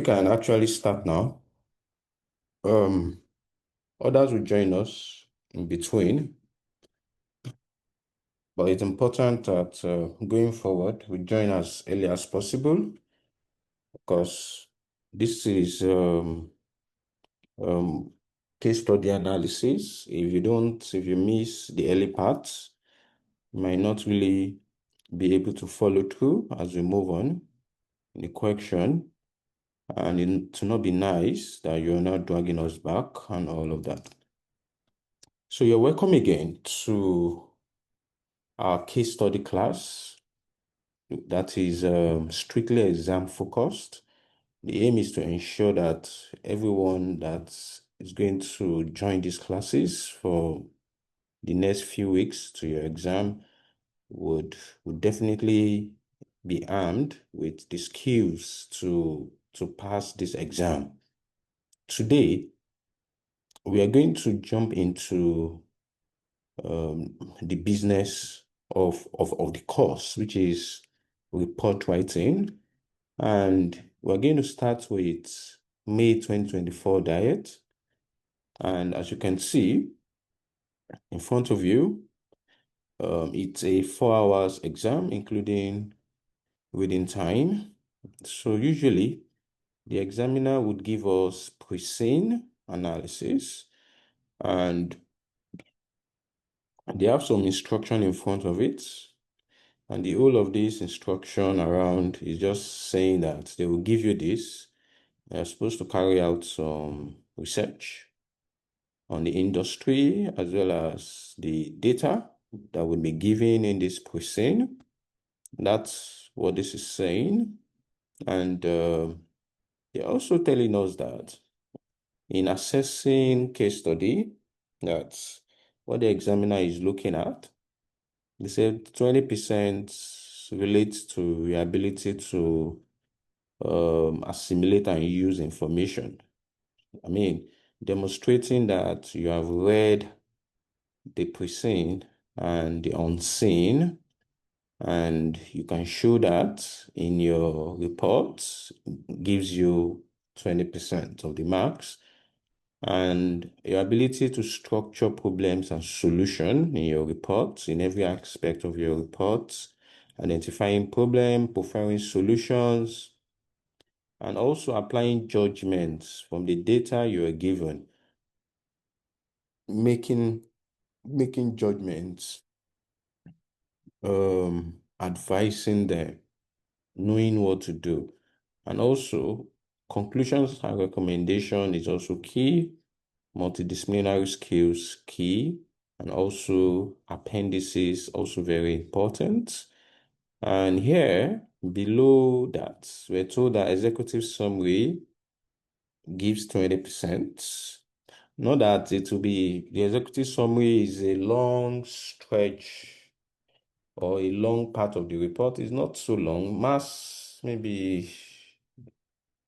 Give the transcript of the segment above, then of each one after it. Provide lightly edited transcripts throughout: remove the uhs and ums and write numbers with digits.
We can actually start now. Um, Others will join us in between, but it's important that going forward we join as early as possible because this is um, case study analysis. If you miss the early parts, you might not really be able to follow through as we move on in the question, and to not be nice that you're not dragging us back and all of that. So you're welcome again to our case study class that is strictly exam focused. The aim is to ensure that everyone that is going to join these classes for the next few weeks to your exam would definitely be armed with the skills to pass this exam. Today, we are going to jump into the business of the course, which is report writing. And we're going to start with May 2024 diet. And as you can see in front of you, it's a 4 hours exam, including reading time. So usually the examiner would give us pre-scene analysis, and they have some instruction in front of it. And the whole of this instruction around is just saying that they will give you this. They're supposed to carry out some research on the industry as well as the data that will be given in this pre-scene. That's what this is saying. And they're also telling us that in assessing case study, that's what the examiner is looking at. They said 20% relates to your ability to assimilate and use information. I mean, demonstrating that you have read the pre-seen and the unseen, and you can show that in your report, gives you 20% of the marks. And your ability to structure problems and solution in your reports, in every aspect of your reports, identifying problem, preferring solutions, and also applying judgments from the data you are given, making judgments, advising them, knowing what to do. And also conclusions and recommendation is also key, multidisciplinary skills key, and also appendices also very important. And here below that, we're told that executive summary gives 20%. Not that it will be, the executive summary is a long stretch or a long part of the report. It's not so long, mass maybe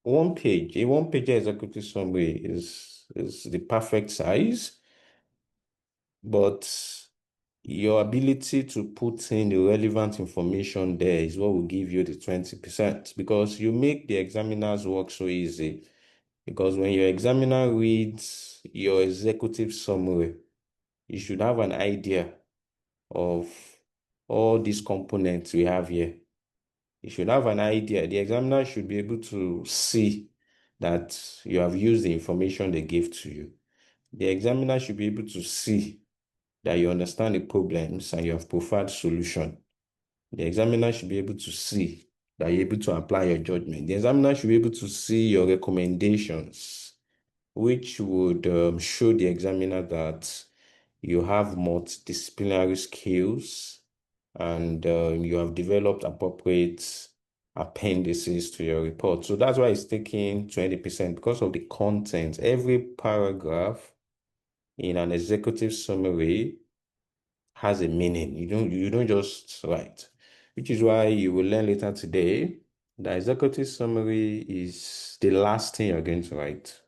1 page. A 1 page executive summary is the perfect size, but your ability to put in the relevant information there is what will give you the 20%, because you make the examiner's work so easy. Because when your examiner reads your executive summary, you should have an idea of all these components we have here. You should have an idea. The examiner should be able to see that you have used the information they gave to you. The examiner should be able to see that you understand the problems and you have preferred solution. The examiner should be able to see that you're able to apply your judgment. The examiner should be able to see your recommendations, which would show the examiner that you have multidisciplinary skills and you have developed appropriate appendices to your report. So that's why it's taking 20% because of the content. Every paragraph in an executive summary has a meaning. You don't just write, which is why you will learn later today that executive summary is the last thing you're going to write.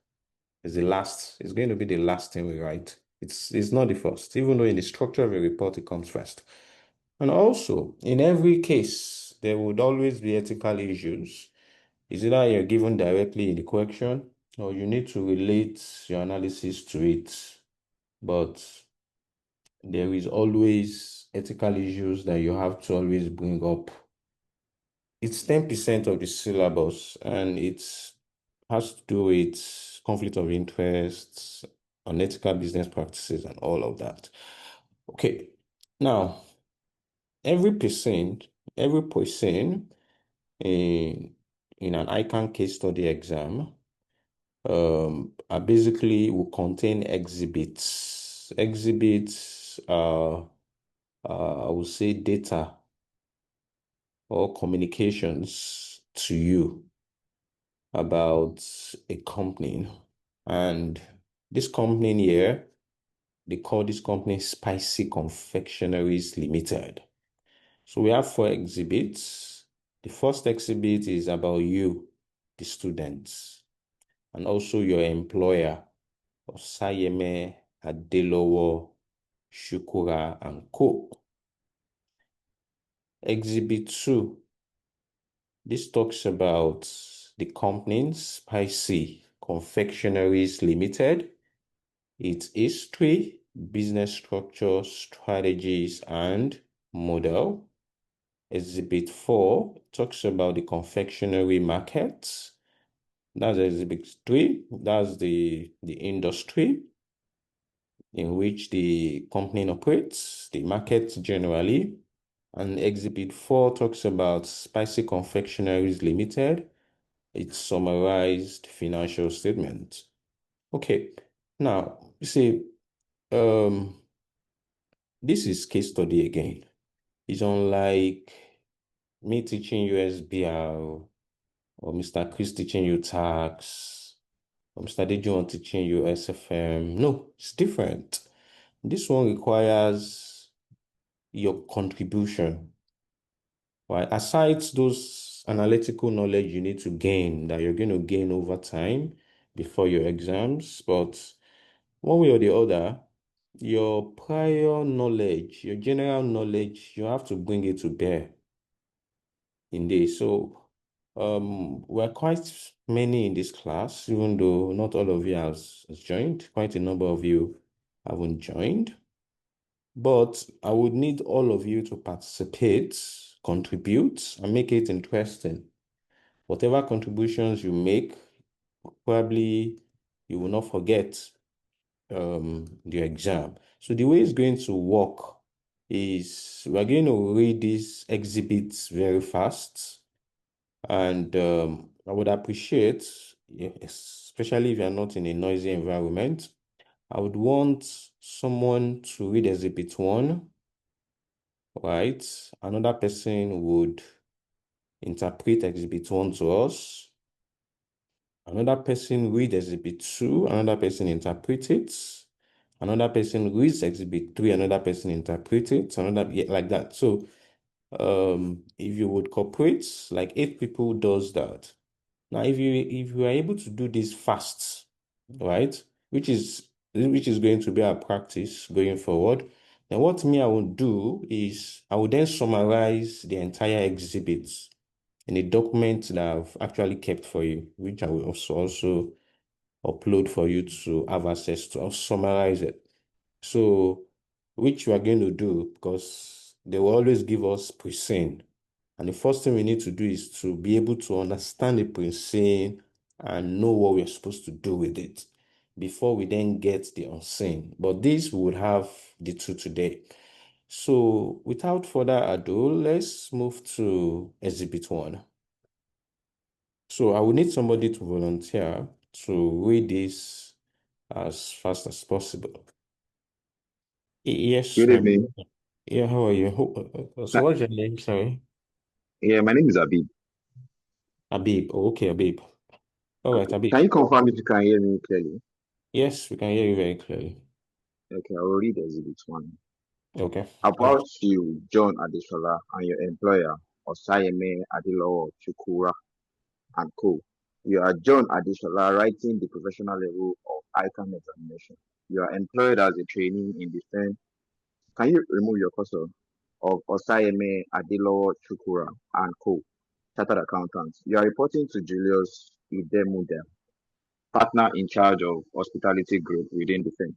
It's going to be the last thing we write. It's not the first, even though in the structure of a report it comes first. And also, in every case, there would always be ethical issues. Is either you're given directly in the question or you need to relate your analysis to it. But there is always ethical issues that you have to always bring up. It's 10% of the syllabus and it has to do with conflict of interests, unethical business practices, and all of that. Okay, now every person in an ICANN case study exam are basically will contain exhibits. Exhibits are, I would say, data or communications to you about a company. And this company here, they call this company Spicy Confectionaries Limited. So we have 4 exhibits. The first exhibit is about you, the students, and also your employer, Osayeme Adelowo Shukura and Co. Exhibit 2, this talks about the company Spicy Confectionaries Limited, its history, business structure, strategies, and model. Exhibit 4 talks about the confectionery market. That's exhibit 3. That's the industry in which the company operates, the market generally. And exhibit 4 talks about Spicy Confectionaries Limited, its summarized financial statement. Okay, now you see, this is case study again. It's unlike me teaching you SBR or Mr. Chris teaching you tax or Mr. Dejuan teaching you SFM. No, it's different. This one requires your contribution, right? Aside those analytical knowledge you need to gain that you're going to gain over time before your exams, but one way or the other, your prior knowledge, your general knowledge, you have to bring it to bear in this. So we're quite many in this class, even though not all of you has joined. Quite a number of you haven't joined. But I would need all of you to participate, contribute, and make it interesting. Whatever contributions you make, probably you will not forget the exam. So the way it's going to work is we're going to read these exhibits very fast. And I would appreciate, especially if you're not in a noisy environment, I would want someone to read exhibit 1, right? Another person would interpret exhibit 1 to us. Another person read exhibit 2, another person interpret it. Another person reads exhibit 3, another person interpret it, another, yeah, like that. So if you would cooperate, like 8 people does that. Now, if you are able to do this fast, right, which is going to be our practice going forward, then what I will do is I will then summarize the entire exhibits in a document that I've actually kept for you, which I will also upload for you to have access to. I'll summarize it. So, which we are going to do because they will always give us present. And the first thing we need to do is to be able to understand the present and know what we're supposed to do with it before we then get the unseen. But this we would have the 2 today. So without further ado, let's move to exhibit 1. So I will need somebody to volunteer to read this as fast as possible. Yes, Good evening. yeah, how are you? So Uh, what's your name? Sorry. Yeah, my name is Abib. Habib. Oh, okay, Habib. All right, Okay. Habib. Can you confirm if you can hear me clearly? Yes, we can hear you very clearly. Okay, I will read Exhibit 1. Okay. About you, John Adesola, and your employer, Osayeme Adilowo Chukura and Co. You are John Adesola, writing the professional level of ICANN examination. You are employed as a trainee in the firm. Can you remove your cursor of Osayeme Adilowo Chukura and Co. chartered accountant. You are reporting to Julius Idemude, partner in charge of hospitality group within the firm.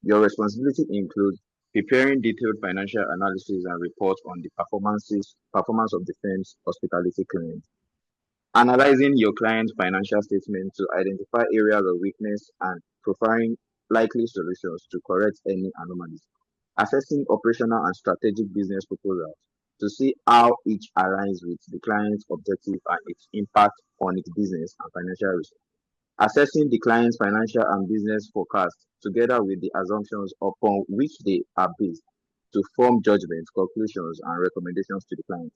Your responsibility includes preparing detailed financial analysis and reports on the performance of the firm's hospitality clients, analyzing your client's financial statement to identify areas of weakness and profiling likely solutions to correct any anomalies, assessing operational and strategic business proposals to see how each aligns with the client's objective and its impact on its business and financial results, assessing the client's financial and business forecast together with the assumptions upon which they are based to form judgments, conclusions, and recommendations to the client,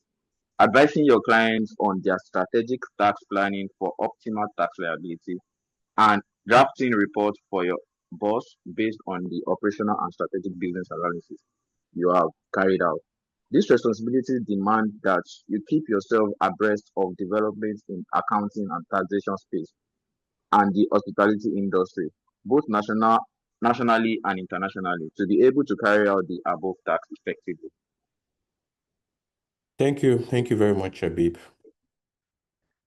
advising your clients on their strategic tax planning for optimal tax liability, and drafting reports for your boss based on the operational and strategic business analysis you have carried out. These responsibilities demand that you keep yourself abreast of developments in accounting and taxation space and the hospitality industry, both nationally and internationally, to be able to carry out the above tasks effectively. Thank you. Thank you very much, Habib.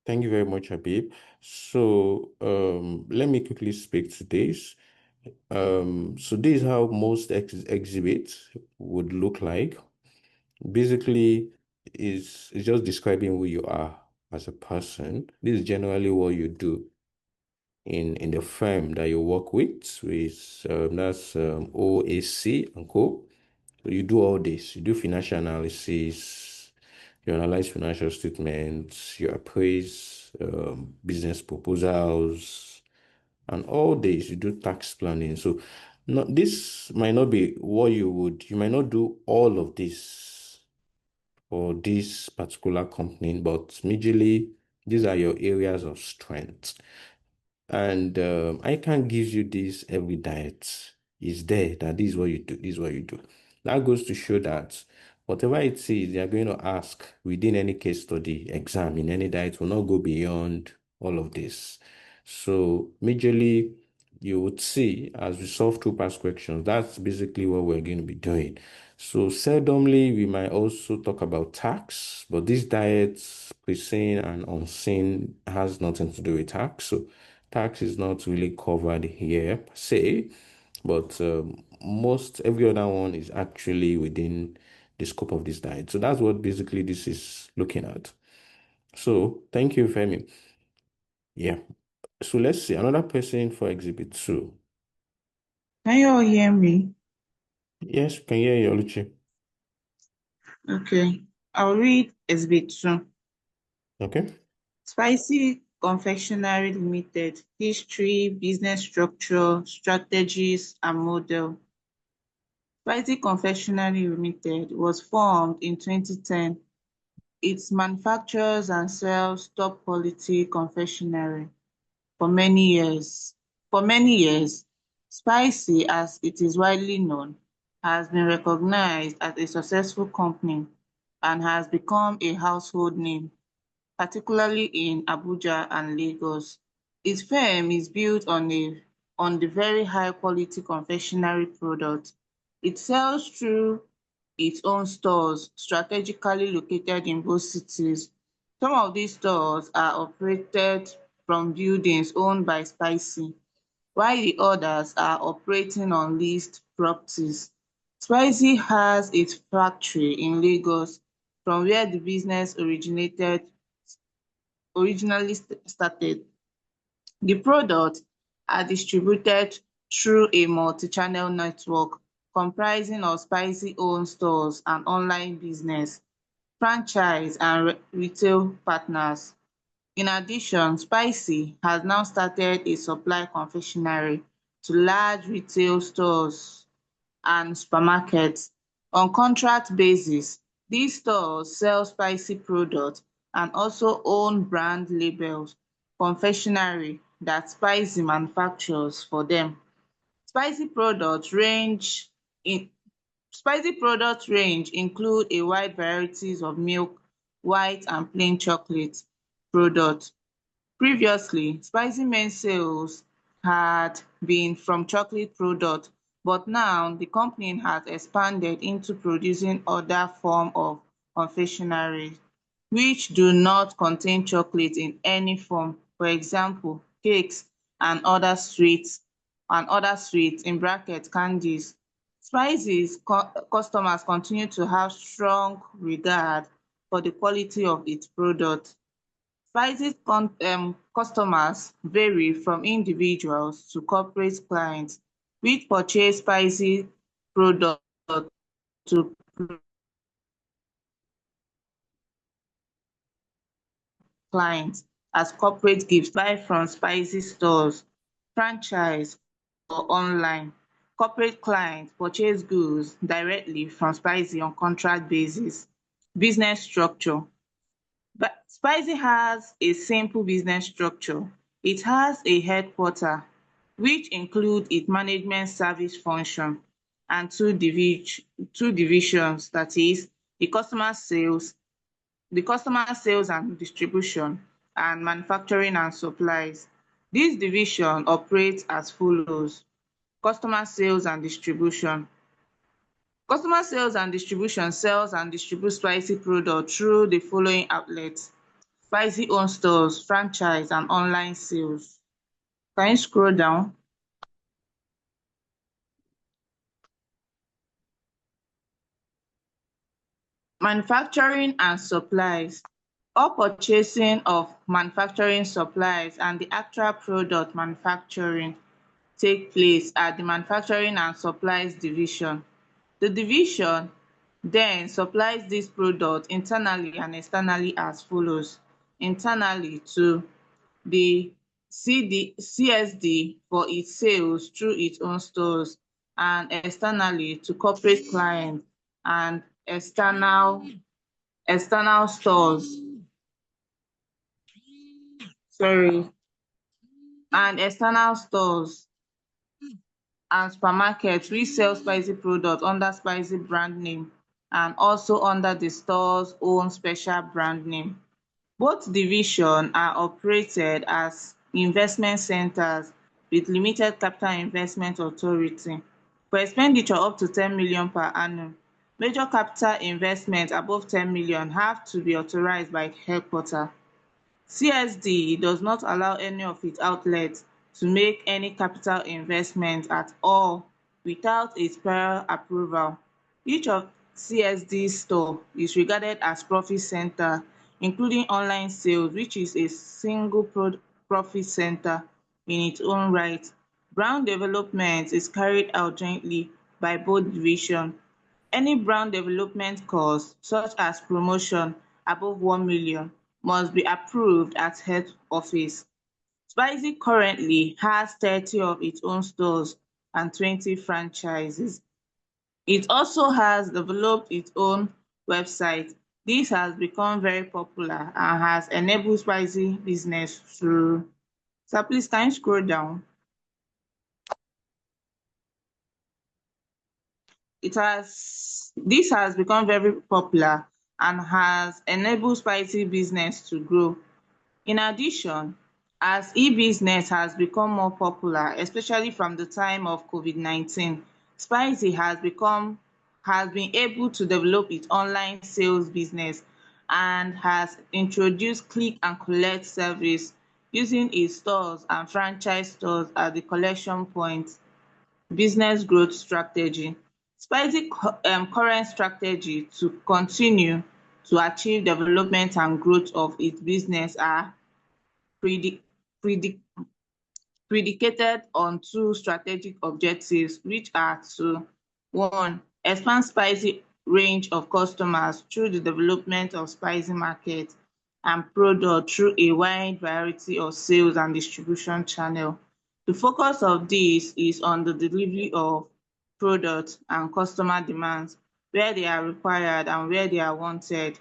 Thank you very much, Habib. So let me quickly speak to this. So this is how most exhibits would look like. Basically, it's just describing who you are as a person. This is generally what you do in the firm that you work with that's OAC and Co. So you do all this. You do financial analysis, you analyze financial statements, you appraise business proposals, and all this. You do tax planning. So this might not be what you might not do all of this for this particular company, but majorly these are your areas of strength. And I can't give you this every diet. Is there that this is what you do, this is what you do. That goes to show that whatever it is they are going to ask within any case study, exam, in any diet will not go beyond all of this. So majorly you would see as we solve two past questions, that's basically what we're going to be doing. So seldomly we might also talk about tax, but this diet, pre-seen and unseen, has nothing to do with tax. So tax is not really covered here per se, but most every other one is actually within the scope of this diet. So that's what basically this is looking at. So thank you, Femi. Yeah. So let's see another person for exhibit 2. Can you all hear me? Yes, we can hear you, Oluchi. Okay. I'll read exhibit 2. Okay. Spicy Confectionery Limited, history, business structure, strategies, and model. Spicy Confectionery Limited was formed in 2010. It manufactures and sells top quality confectionery for many years. For many years, Spicy, as it is widely known, has been recognized as a successful company and has become a household name, particularly in Abuja and Lagos. Its firm is built on the very high quality confectionery product. It sells through its own stores strategically located in both cities. Some of these stores are operated from buildings owned by Spicy, while the others are operating on leased properties. Spicy has its factory in Lagos, from where the business originally started. The products are distributed through a multi-channel network comprising of Spicy-owned stores and online business, franchise and retail partners. In addition, Spicy has now started a supply confectionery to large retail stores and supermarkets. On contract basis, these stores sell Spicy products and also own brand labels confectionery that Spicy manufactures for them. Spicy products range in Spicy product range include a wide varieties of milk, white and plain chocolate products. Previously, Spicy main sales had been from chocolate products, but now the company has expanded into producing other form of confectionery. which do not contain chocolate in any form, for example, cakes and other sweets in brackets candies. Spices customers continue to have strong regard for the quality of its product. Spices customers vary from individuals to corporate clients, which purchase spicy products to clients as corporate gifts. Buy from spicy stores, franchise or online. Corporate clients purchase goods directly from Spicy on contract basis. Business structure. But Spicy has a simple business structure. It has a headquarter, which include its management service function and two divisions, that is the customer sales and distribution, and manufacturing and supplies. This division operates as follows: customer sales and distribution. Customer sales and distribution sells and distributes Spicy products through the following outlets: Spicy owned stores, franchise and online sales. Can you scroll down? Manufacturing and supplies. All purchasing of manufacturing supplies and the actual product manufacturing take place at the manufacturing and supplies division. The division then supplies dis product internally and externally as follows: internally to the CSD for its sales through its own stores, and externally to corporate clients and external stores, sorry, and external stores and supermarkets which sell Spicy products under Spicy brand name and also under the store's own special brand name. Both divisions are operated as investment centers with limited capital investment authority. For expenditure up to 10 million per annum, major capital investment above 10 million have to be authorized by headquarter. CSD does not allow any of its outlets to make any capital investment at all without its prior approval. Each of CSD store is regarded as profit center, including online sales, which is a single profit center in its own right. Brand development is carried out jointly by both divisions. Any brand development cost, such as promotion above 1 million, must be approved at head office. Spicy currently has 30 of its own stores and 20 franchises. It also has developed its own website. This has become very popular and has enabled Spicy business to. So please, can you scroll down? This has become very popular and has enabled Spicy business to grow. In addition, as e-business has become more popular, especially from the time of COVID-19, Spicy has been able to develop its online sales business and has introduced click and collect service using its stores and franchise stores as the collection point. Business growth strategy. Spicy current strategy to continue to achieve development and growth of its business are predicated on two strategic objectives, which are to: one, expand Spicy range of customers through the development of Spicy market and product through a wide variety of sales and distribution channel. The focus of this is on the delivery of products and customer demands where they are required and where they are wanted.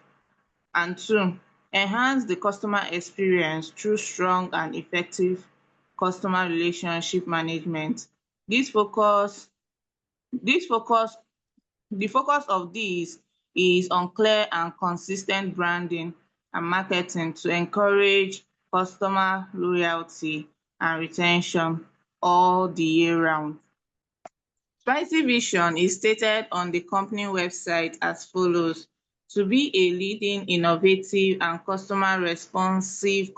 And two, enhance the customer experience through strong and effective customer relationship management. This focus this focus the focus of this is on clear and consis ten t branding and marketing to encourage customer loyalty and re ten tion all the year round. Spicy vision is stated on the company website as follows: to be a leading, innovative, and customer-responsive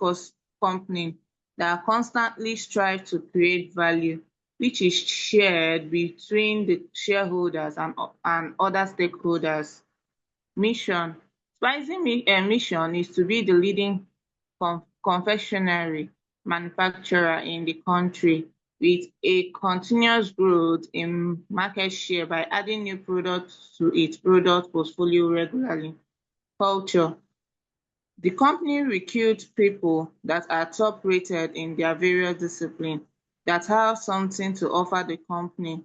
company that constantly strives to create value, which is shared between the shareholders and other stakeholders. Mission: mission is to be the leading confectionery manufacturer in the country, with a continuous growth in market share by adding new products to its product portfolio regularly. Culture: the company recruits people that are top rated in their various disciplines, that have something to offer the company,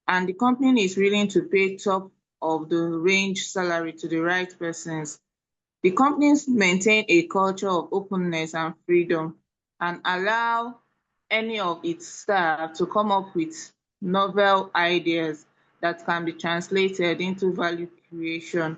and the company is willing to pay top of the range salary to the right persons. The companies maintain a culture of openness and freedom, and allow any of its staff to come up with novel ideas that can be translated into value creation.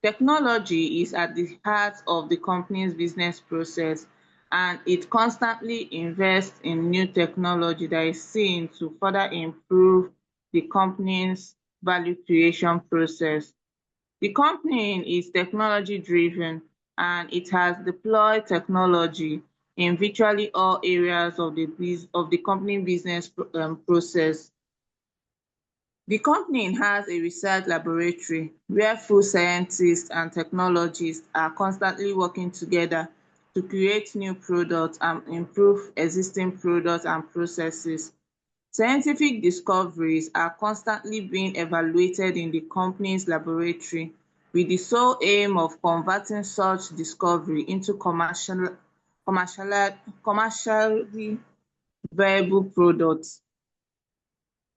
Technology is at the heart of the company's business process, and it constantly invests in new technology that is seen to further improve the company's value creation process. The company is technology-driven, and it has deployed technology in virtually all areas of the company business process. The company has a research laboratory where food scientists and technologists are constantly working together to create new products and improve existing products and processes. Scientific discoveries are constantly being evaluated in the company's laboratory, with the sole aim of converting such discovery into commercially viable products.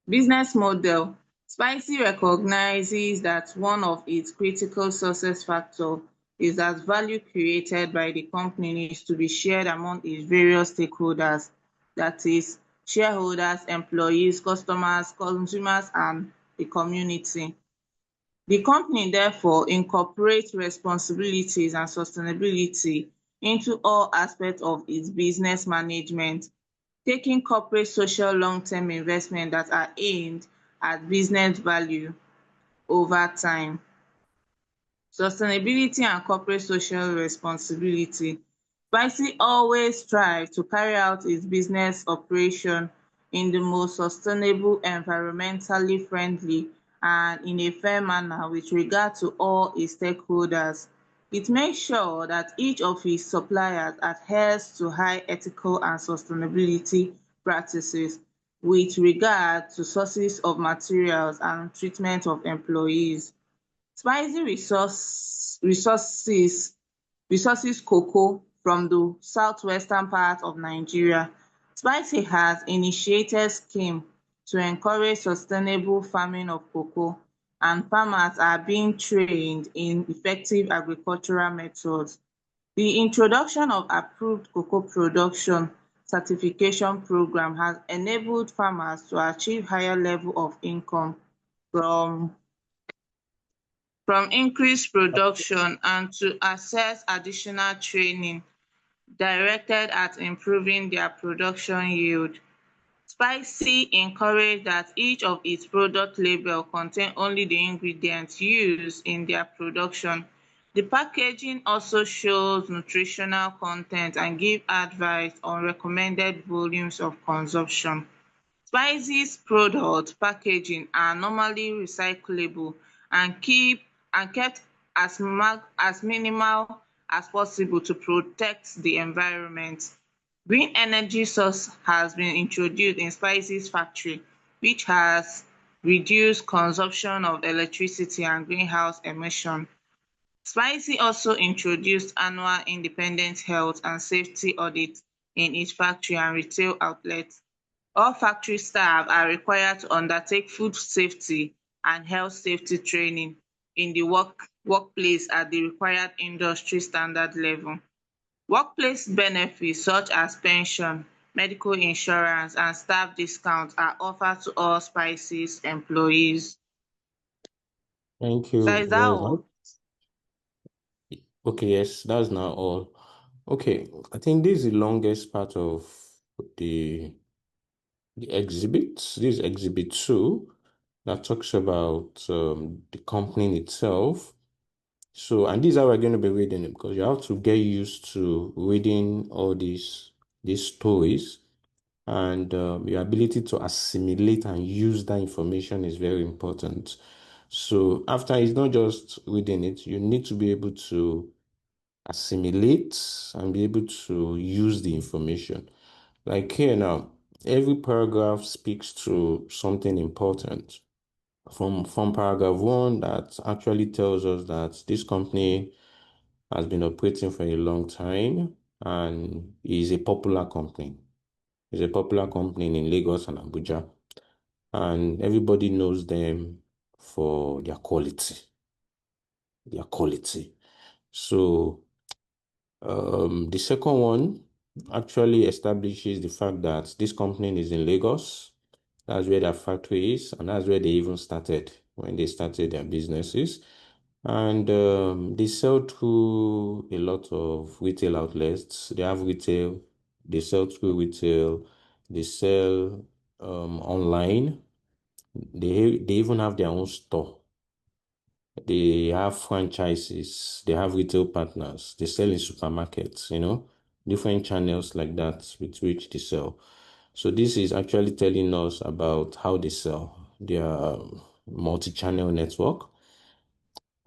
Business model: Spicy recognizes that one of its critical success factors is that value created by the company needs to be shared among its various stakeholders, that is, shareholders, employees, customers, consumers, and the community. The company therefore incorporates responsibilities and sustainability into all aspects of its business management, taking corporate social long-term investment that are aimed at business value over time. Sustainability and corporate social responsibility: Spicy always strives to carry out its business operation in the most sustainable, environmentally friendly, and in a fair manner with regard to all its stakeholders. It makes sure that each of its suppliers adheres to high ethical and sustainability practices with regard to sources of materials and treatment of employees. Spicy resources cocoa from the southwestern part of Nigeria. Spicy has initiated scheme to encourage sustainable farming of cocoa, and farmers are being trained in effective agricultural methods. The introduction of approved cocoa production certification program has enabled farmers to achieve higher level of income from increased production, and to access additional training directed at improving their production yield. Spicy encourage that each of its product label contain only the ingredients used in their production. The packaging also shows nutritional content and give advice on recommended volumes of consumption. Spices product packaging are normally recyclable and kept as minimal as possible to protect the environment. Green energy source has been introduced in Spices factory, which has reduced consumption of electricity and greenhouse emission. Spicy also introduced annual independent health and safety audit in its factory and retail outlets. All factory staff are required to undertake food safety and health safety training in the workplace at the required industry standard level. Workplace benefits such as pension, medical insurance, and staff discounts are offered to all Spices employees. Thank So you is that very much. all? Okay, yes, that's now all. Okay, I think this is the longest part of the exhibit. This is exhibit 2 that talks about the company itself. So, and these are we're going to be reading it because you have to get used to reading all these stories, and your ability to assimilate and use that information is very important. So after, it's not just reading it, you need to be able to assimilate and be able to use the information. Like here now, every paragraph speaks to something important. From paragraph 1, that actually tells us that this company has been operating for a long time and is a popular company. It's a popular company in Lagos and Abuja, and everybody knows them for their quality. Their quality. So the second one actually establishes the fact that this company is in Lagos. That's where their factory is, and that's where they even started when they started their businesses. And they sell through a lot of retail outlets. They have retail, they sell through retail, they sell online. They even have their own store. They have franchises, they have retail partners, they sell in supermarkets, different channels like that with which they sell. So this is actually telling us about how they sell, their multi-channel network.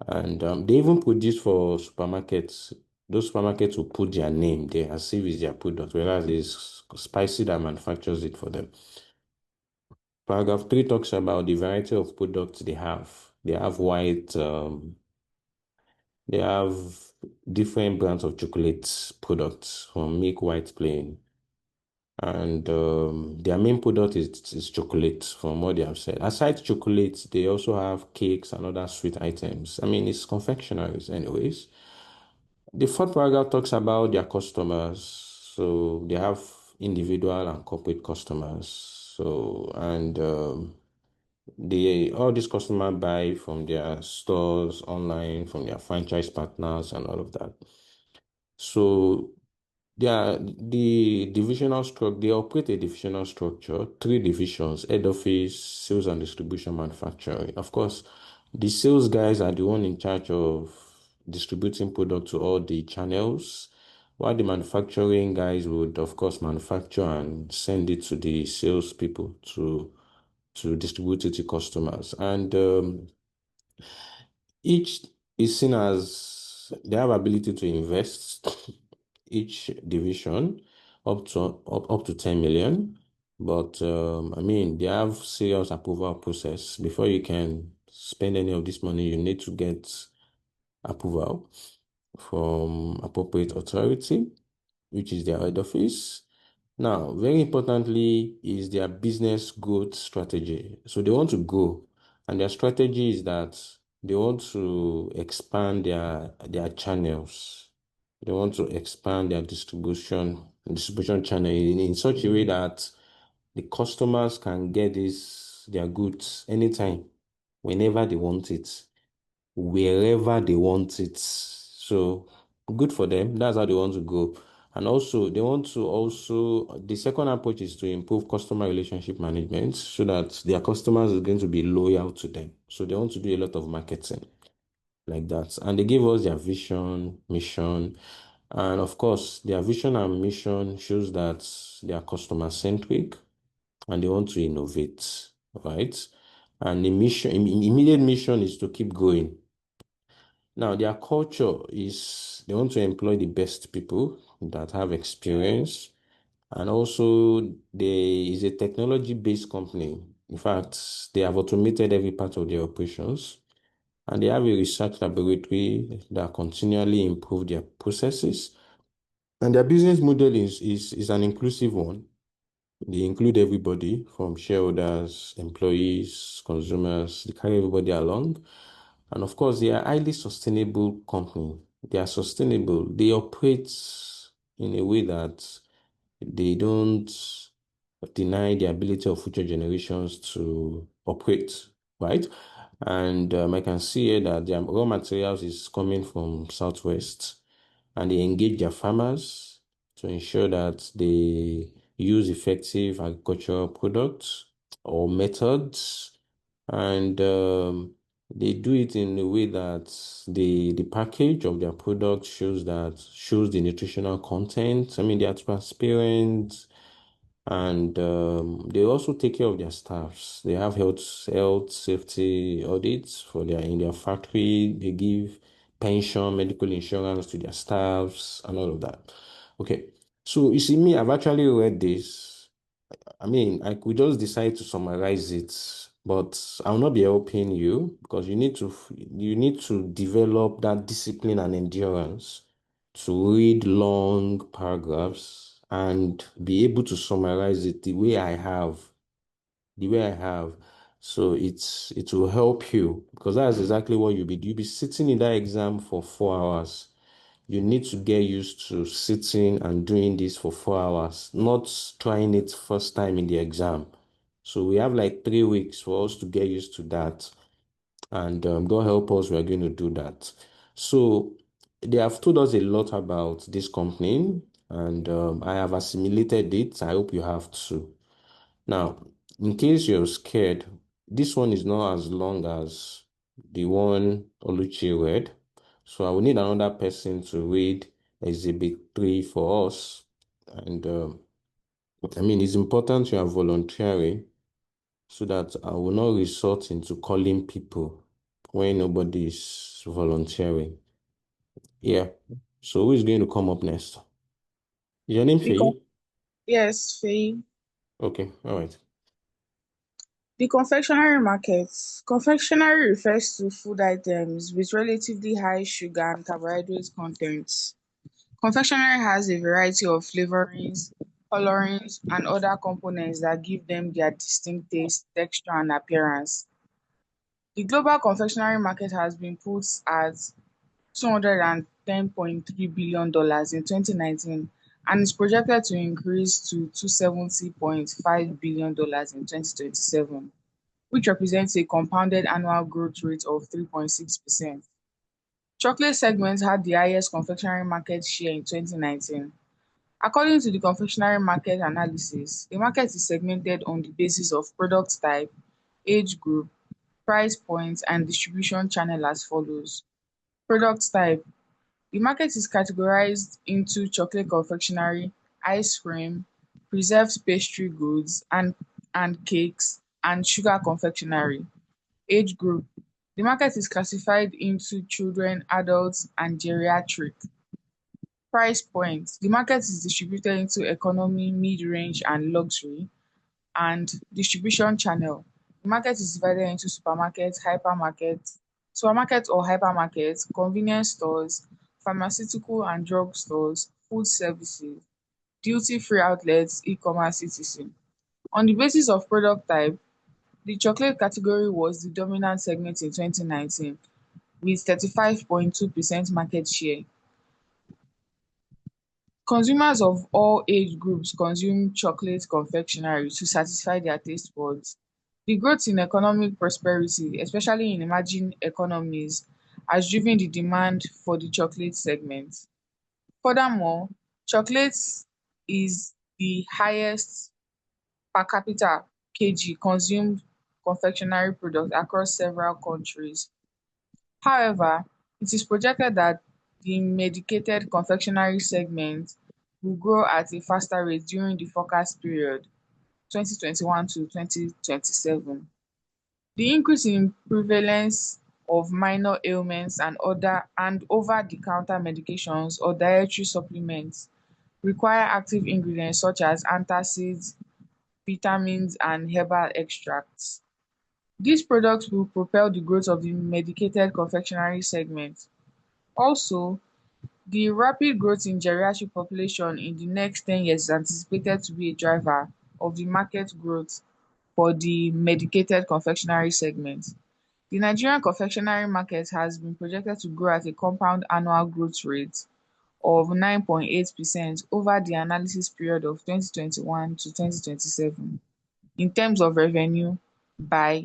And they even produce for supermarkets. Those supermarkets will put their name there as if it's their product, whereas it's Spicy that manufactures it for them. Paragraph 3 talks about the variety of products they have. They have they have different brands of chocolate products from Milk White Plain. And their main product is chocolate, from what they have said. Aside chocolate, they also have cakes and other sweet items. I mean, it's confectionaries anyways. The fourth paragraph talks about their customers. So they have individual and corporate customers. So, and all these customers buy from their stores online, from their franchise partners and all of that. So the divisional structure, they operate a divisional structure, 3 divisions: head office, sales and distribution, manufacturing. Of course, the sales guys are the one in charge of distributing product to all the channels, while the manufacturing guys would, of course, manufacture and send it to the sales people to distribute it to customers. And each is seen as they have ability to invest each division up to 10 million. But I mean, they have serious approval process. Before you can spend any of this money, you need to get approval from appropriate authority, which is their head office. Now, very importantly is their business growth strategy. So they want to grow, and their strategy is that they want to expand their channels. They want to expand their distribution channel in such a way that the customers can get their goods anytime, whenever they want it, wherever they want it. So good for them. That's how they want to go. And also, the second approach is to improve customer relationship management so that their customers are going to be loyal to them. So they want to do a lot of marketing like that. And they give us their vision, mission. And of course, their vision and mission shows that they are customer centric and they want to innovate, right? And the immediate mission is to keep going. Now, their culture is they want to employ the best people that have experience, and also there is a technology-based company. In fact, they have automated every part of their operations, and they have a research laboratory that continually improve their processes. And their business model is an inclusive one. They include everybody from shareholders, employees, consumers. They carry everybody along. And of course, they are a highly sustainable company. They are sustainable. They operate in a way that they don't deny the ability of future generations to operate, right? And I can see here that their raw materials is coming from Southwest, and they engage their farmers to ensure that they use effective agricultural products or methods. And They do it in a way that the package of their product shows the nutritional content. I mean, they are transparent, and they also take care of their staffs. They have health safety audits in their factory. They give pension, medical insurance to their staffs, and all of that. Okay, so you see, me, I've actually read this. I mean, I could just decide to summarize it, but I'll not be helping you because you need to develop that discipline and endurance to read long paragraphs and be able to summarize it the way I have. So it will help you because that's exactly what you'll be sitting in that exam for 4 hours. You need to get used to sitting and doing this for 4 hours, not trying it first time in the exam. So we have like 3 weeks for us to get used to that. And God help us, we're going to do that. So they have told us a lot about this company, and I have assimilated it. I hope you have too. Now, in case you're scared, this one is not as long as the one Oluchi read. So I will need another person to read Exhibit 3 for us. And I mean, it's important you are volunteering so that I will not resort into calling people when nobody is volunteering. Yeah. So who is going to come up next? Is your name The con- Faye? yes, Faye. Okay, all right. The confectionery market. Confectionery refers to food items with relatively high sugar and carbohydrate content. Confectionery has a variety of flavorings, colorings, and other components that give them their distinct taste, texture, and appearance. The global confectionery market has been put at $210.3 billion in 2019 and is projected to increase to $270.5 billion in 2027, which represents a compounded annual growth rate of 3.6%. Chocolate segment had the highest confectionery market share in 2019. According to the confectionery market analysis, the market is segmented on the basis of product type, age group, price point, and distribution channel as follows. Product type: the market is categorized into chocolate confectionery, ice cream, preserved pastry goods and cakes, and sugar confectionery. Age group: the market is classified into children, adults, and geriatric. Price point: the market is distributed into economy, mid-range, and luxury. And distribution channel: the market is divided into supermarket or hypermarket, convenience stores, pharmaceutical and drug stores, food services, duty-free outlets, e-commerce, etc. On the basis of product type, the chocolate category was the dominant segment in 2019 with 35.2% market share. Consumers of all age groups consume chocolate confectionery to satisfy their taste buds. The growth in economic prosperity, especially in emerging economies, has driven the demand for the chocolate segment. Furthermore, chocolate is the highest per capita kg consumed confectionery product across several countries. However, it is projected that the medicated confectionery segment will grow at a faster rate during the forecast period (2021 to 2027). The increase in prevalence of minor ailments and over-the-counter medications or dietary supplements require active ingredients such as antacids, vitamins, and herbal extracts. These products will propel the growth of the medicated confectionery segment. Also, the rapid growth in geriatric population in the next 10 years is anticipated to be a driver of the market growth for the medicated confectionery segment. The Nigerian confectionery market has been projected to grow at a compound annual growth rate of 9.8% over the analysis period of 2021 to 2027 in terms of revenue by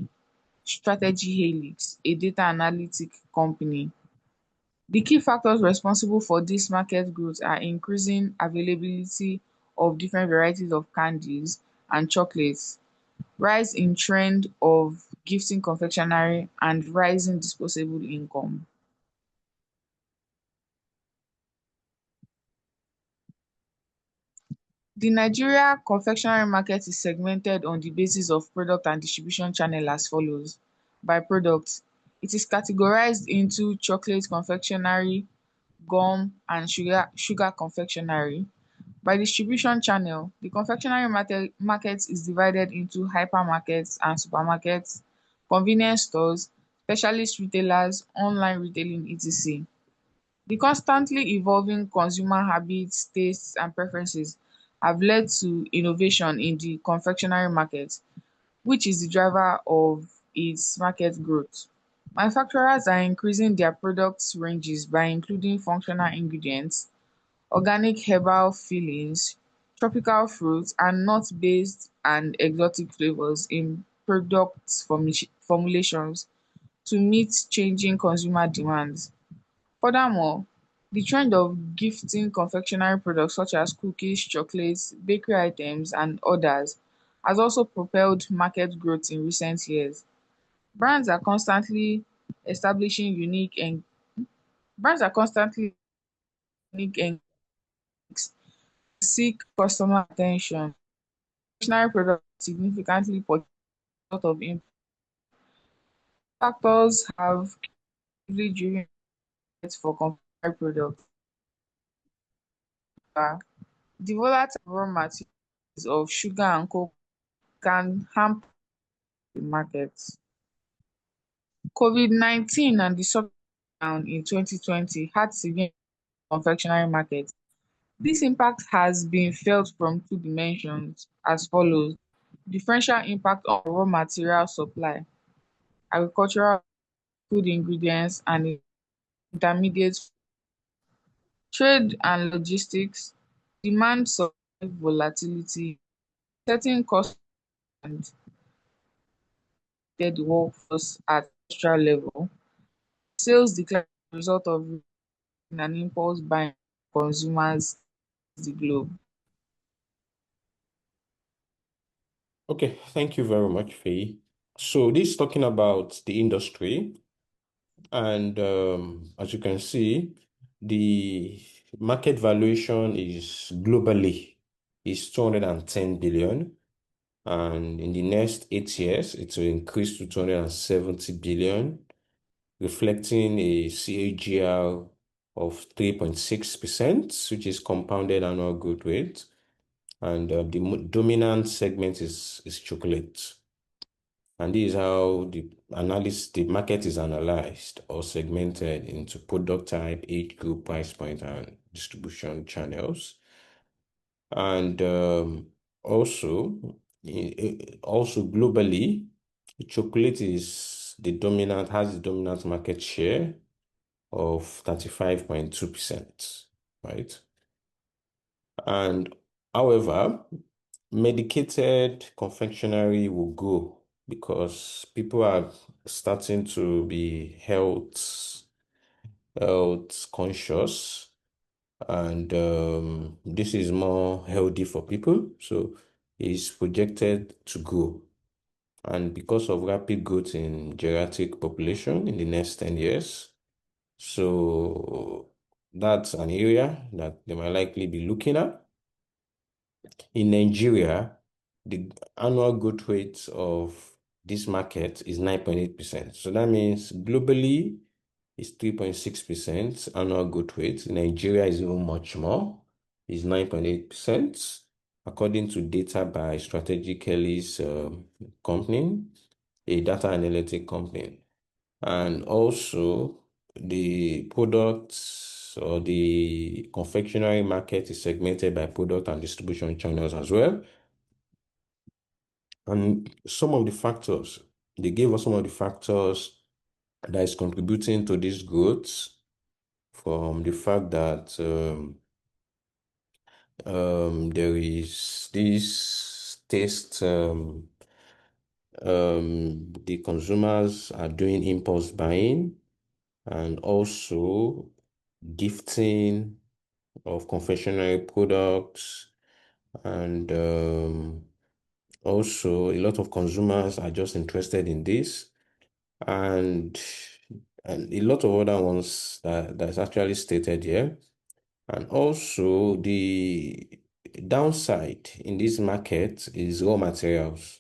Strategy Helix, a data analytic company. The key factors responsible for dis market growth are increasing availability of different varieties of candies and chocolates, rise in trend of gifting confectionery and rising disposable income. The Nigeria confectionery market is segmented on the basis of product and distribution channel as follows. By product, it is categorized into chocolate confectionery, gum, and sugar confectionery. By distribution channel, the confectionery market is divided into hypermarkets and supermarkets, convenience stores, specialist retailers, online retailing, etc. The constantly evolving consumer habits, tastes, and preferences have led to innovation in the confectionery market, which is the driver of its market growth. Manufacturers are increasing their product ranges by including functional ingredients, organic herbal fillings, tropical fruits, and nut-based and exotic flavors in product formulations to meet changing consumer demands. Furthermore, the trend of gifting confectionery products such as cookies, chocolates, bakery items, and others has also propelled market growth in recent years. Brands are constantly establishing unique and brands are constantly unique and seek customer attention. Confectionery products significantly purchased a lot of input factors have actively driven market for confectionery products. The volatile raw materials of sugar and cocoa can hamper the market. COVID-19 and the subsequent lockdown in 2020 had severe impact on the confectionery market. This impact has been felt from two dimensions as follows: differential impact on raw material supply, agricultural food ingredients and intermediates, trade and logistics, demand supply volatility, certain cost and the workforce at industrial level, sales decline as a result of an impulse buying from consumers across the globe. Okay, thank you very much, Faye. So this is talking about the industry, and as you can see, the market valuation is globally is 210 billion, and in the next 8 years, it will increase to 270 billion, reflecting a CAGR of 3.6%, which is compounded annual growth rate. And the dominant segment is chocolate. And this is how the market is analyzed or segmented into product type, age group, price point, and distribution channels. And also, also globally, chocolate has the dominant market share of 35.2%, right? And however, medicated confectionery will go because people are starting to be health conscious, and this is more healthy for people, so it's projected to grow. And because of rapid growth in geriatric population in the next 10 years, so that's an area that they might likely be looking at. In Nigeria, the annual growth rate of this market is 9.8%. So that means globally it's 3.6% annual growth rate. Nigeria is even much more, is 9.8%, according to data by Strategically's company, a data analytic company. And also the products or the confectionery market is segmented by product and distribution channels as well. And some of the factors, they gave us some of the factors that is contributing to this growth, from the fact that there is this taste, the consumers are doing impulse buying, and also gifting of confectionery products, and Also, a lot of consumers are just interested in this, and a lot of other ones that's actually stated here. And also, the downside in this market is raw materials.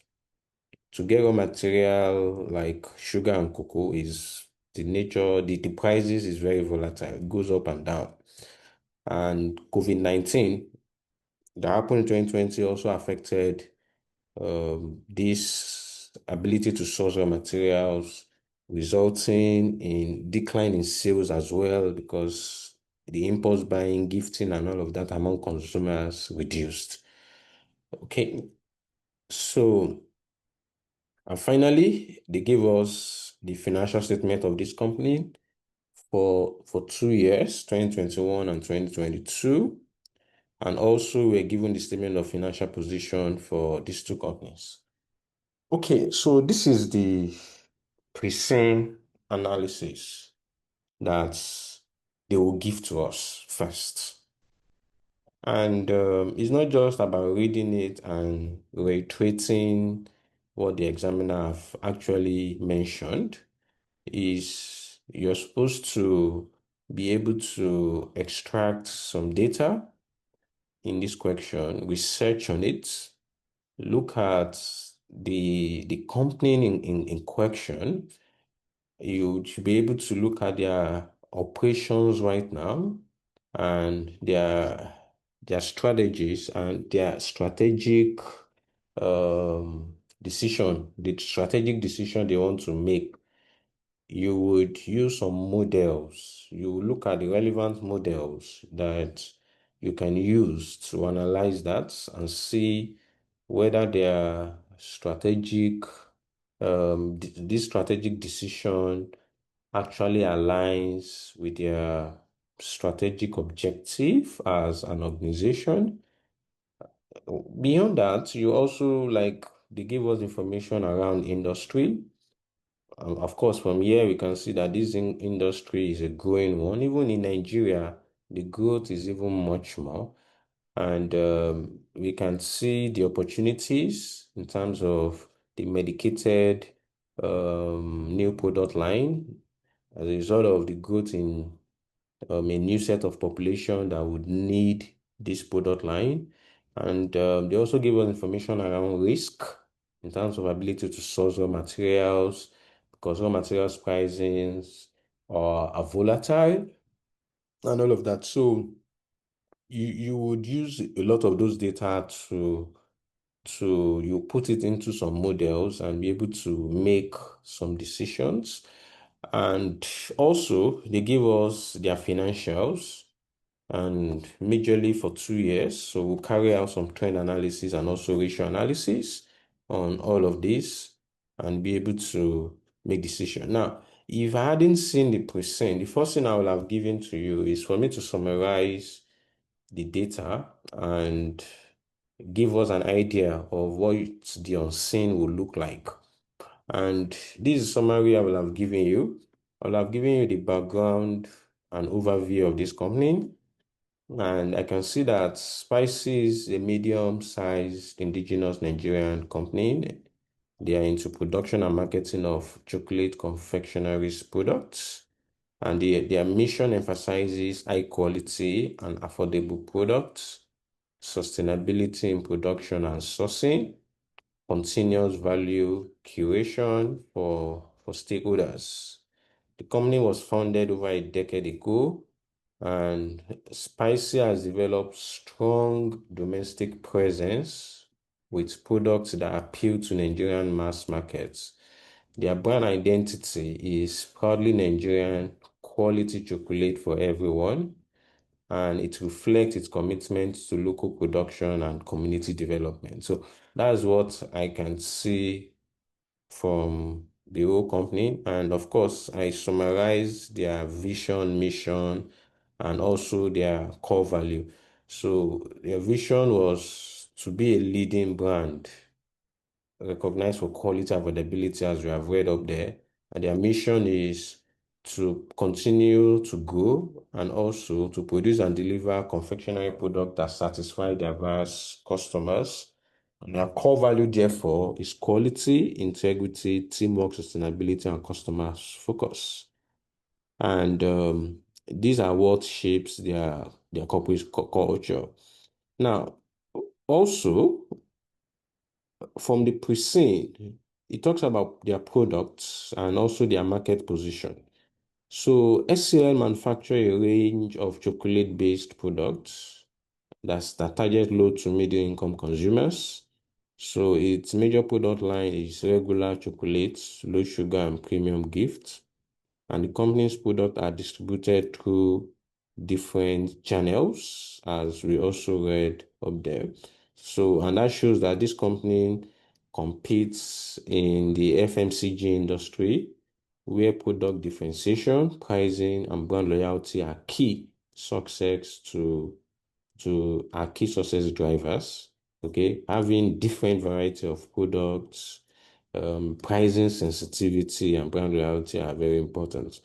To get raw material like sugar and cocoa is the prices is very volatile. It goes up and down. And COVID-19 that happened in 2020 also affected this ability to source raw materials, resulting in decline in sales as well, because the impulse buying, gifting, and all of that among consumers reduced. Okay, so and finally, they gave us the financial statement of this company for 2 years, 2021 and 2022. And also, we're given the statement of financial position for these two companies. Okay, so this is the pre-sale analysis that they will give to us first. And it's not just about reading it and reiterating what the examiner have actually mentioned. Is you're supposed to be able to extract some data in this question, research on it, look at the company in question. You should be able to look at their operations right now and their strategies and their strategic decision, the strategic decision they want to make. You would use some models. You look at the relevant models that you can use to analyze that and see whether their strategic this strategic decision actually aligns with their strategic objective as an organization. Beyond that, you also they give us information around industry. Of course, from here we can see that this industry is a growing one. Even in Nigeria, the growth is even much more. And we can see the opportunities in terms of the medicated new product line as a result of the growth in a new set of population that would need this product line. And they also give us information around risk in terms of ability to source raw materials, because raw materials pricings are volatile and all of that. So you would use a lot of those data to you put it into some models and be able to make some decisions. And also they give us their financials, and majorly for 2 years. So we'll carry out some trend analysis and also ratio analysis on all of this and be able to make decision. Now, if I hadn't seen the present, the first thing I will have given to you is for me to summarize the data and give us an idea of what the unseen will look like. And this is summary I will have given you. I will have given you the background and overview of this company. And I can see that Spicy is a medium-sized indigenous Nigerian company. They are into production and marketing of chocolate confectionaries products. And their mission emphasizes high quality and affordable products, sustainability in production and sourcing, continuous value curation for stakeholders. The company was founded over a decade ago, and Spicy has developed strong domestic presence with products that appeal to Nigerian mass markets. Their brand identity is proudly Nigerian quality chocolate for everyone, and it reflects its commitment to local production and community development. So that's what I can see from the whole company. And of course, I summarize their vision, mission, and also their core value. So their vision was to be a leading brand, recognized for quality and availability, as we have read up there. And their mission is to continue to grow and also to produce and deliver confectionery products that satisfy their various customers. And their core value, therefore, is quality, integrity, teamwork, sustainability, and customer focus. And these are what shapes their corporate culture. Now, also, from the pre-scene, it talks about their products and also their market position. So SCL manufacture a range of chocolate-based products that target low to medium income consumers. So its major product line is regular chocolates, low sugar, and premium gifts. And the company's products are distributed through different channels, as we also read up there. So, and that shows that this company competes in the FMCG industry, where product differentiation, pricing, and brand loyalty are key success drivers. Okay, having different variety of products, pricing sensitivity, and brand loyalty are very important.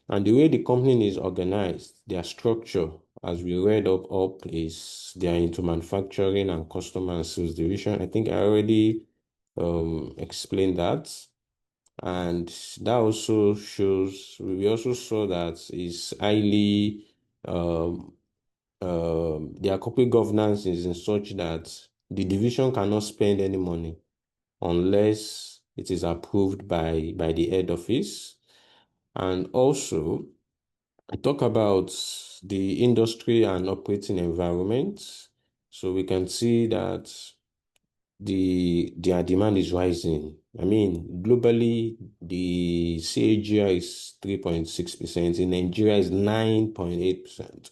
And the way the company is organized, their structure, as we read up is they are into manufacturing and customer and sales division. I think I already explained that. And that also shows, we also saw that is highly, their corporate governance is in such that the division cannot spend any money unless it is approved by the head office. And also, I talk about the industry and operating environment. So we can see that their demand is rising. I mean, globally, the CAGR is 3.6%. In Nigeria, is 9.8%.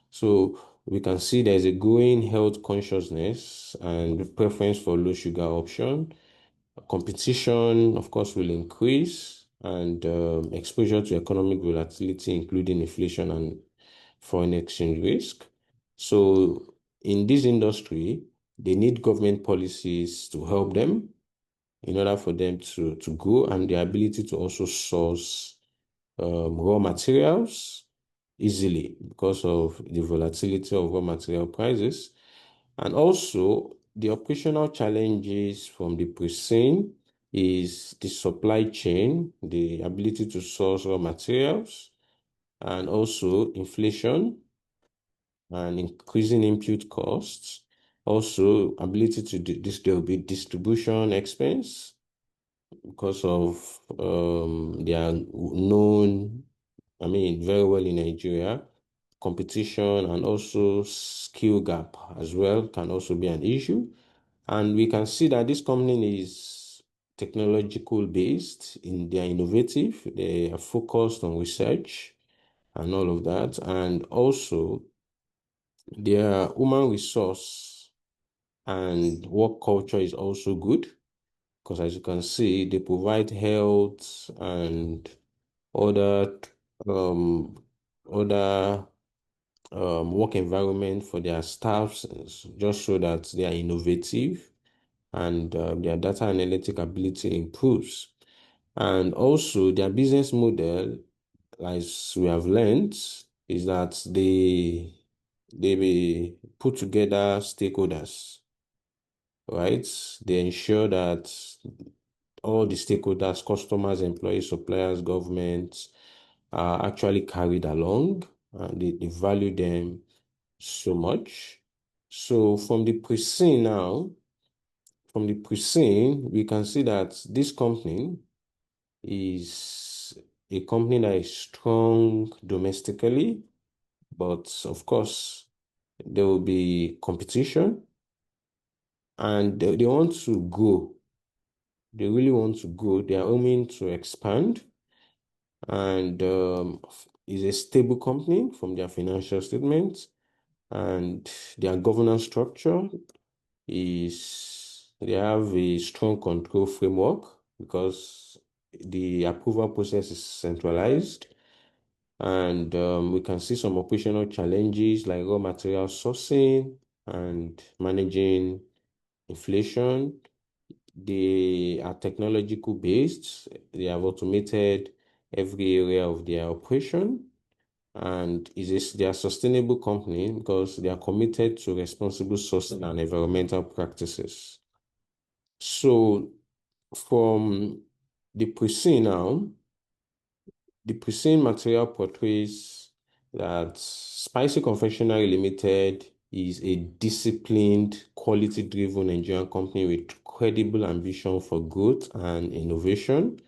So we can see there's a growing health consciousness and preference for low sugar option. Competition, of course, will increase, and exposure to economic volatility, including inflation and foreign exchange risk. So in this industry, they need government policies to help them in order for them to grow, and the ability to also source raw materials easily because of the volatility of raw material prices. And also, the operational challenges from the pre-scene is the supply chain, the ability to source raw materials, and also inflation and increasing input costs. Also, ability to there will be distribution expense because of they are known, I mean, very well in Nigeria. Competition and also skill gap as well can also be an issue. And we can see that this company is technological based, they are innovative, they are focused on research and all of that. And also their human resource and work culture is also good, because as you can see, they provide health and other work environment for their staffs, just so that they are innovative and their data analytic ability improves. And also their business model, as we have learned, is that they put together stakeholders, right? They ensure that all the stakeholders, customers, employees, suppliers, governments, are actually carried along, and they value them so much. So from the pre-scene now, we can see that this company is a company that is strong domestically, but of course, there will be competition, and they want to grow. They really want to grow. They are aiming to expand, and is a stable company from their financial statements, and their governance structure is they have a strong control framework because the approval process is centralized. And we can see some operational challenges like raw material sourcing and managing inflation. They are technological based. They have automated every area of their operation, and they are sustainable company because they are committed to responsible sourcing and environmental practices. So from the pre now, the pre material portrays that Spicy Confectionery Limited is a disciplined, quality-driven Nigerian company with credible ambition for growth and innovation.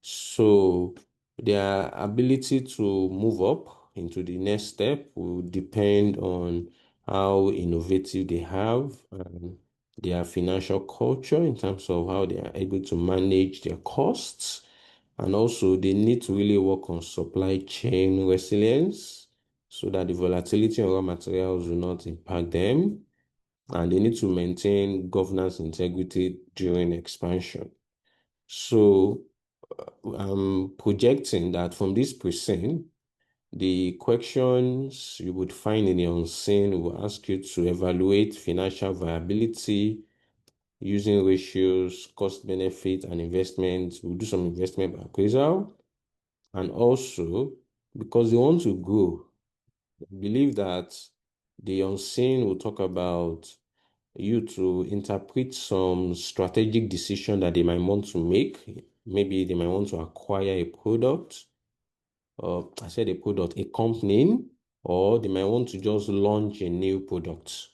So their ability to move up into the next step will depend on how innovative they have and their financial culture in terms of how they are able to manage their costs. And also, they need to really work on supply chain resilience so that the volatility in raw materials will not impact them. And they need to maintain governance integrity during expansion. So I'm projecting that from this present, the questions you would find in the unseen will ask you to evaluate financial viability using ratios, cost benefit, and investment. We'll do some investment appraisal. And also, because they want to grow, I believe that the unseen will talk about you to interpret some strategic decision that they might want to make. Maybe they might want to acquire a product, or I said a product, a company, or they might want to just launch a new product.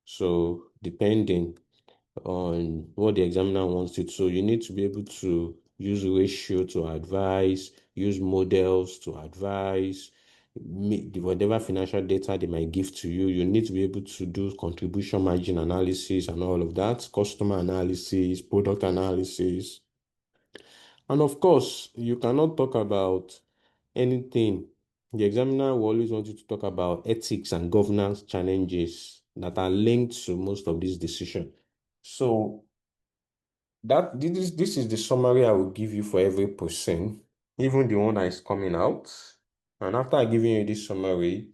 So depending on what the examiner wants you to, so you need to be able to use ratio to advise, use models to advise, whatever financial data they might give to you, you need to be able to do contribution margin analysis and all of that, customer analysis, product analysis. And of course, you cannot talk about anything. The examiner will always want you to talk about ethics and governance challenges that are linked to most of these decisions. So this is the summary I will give you for every person, even the one that is coming out. And after giving you this summary,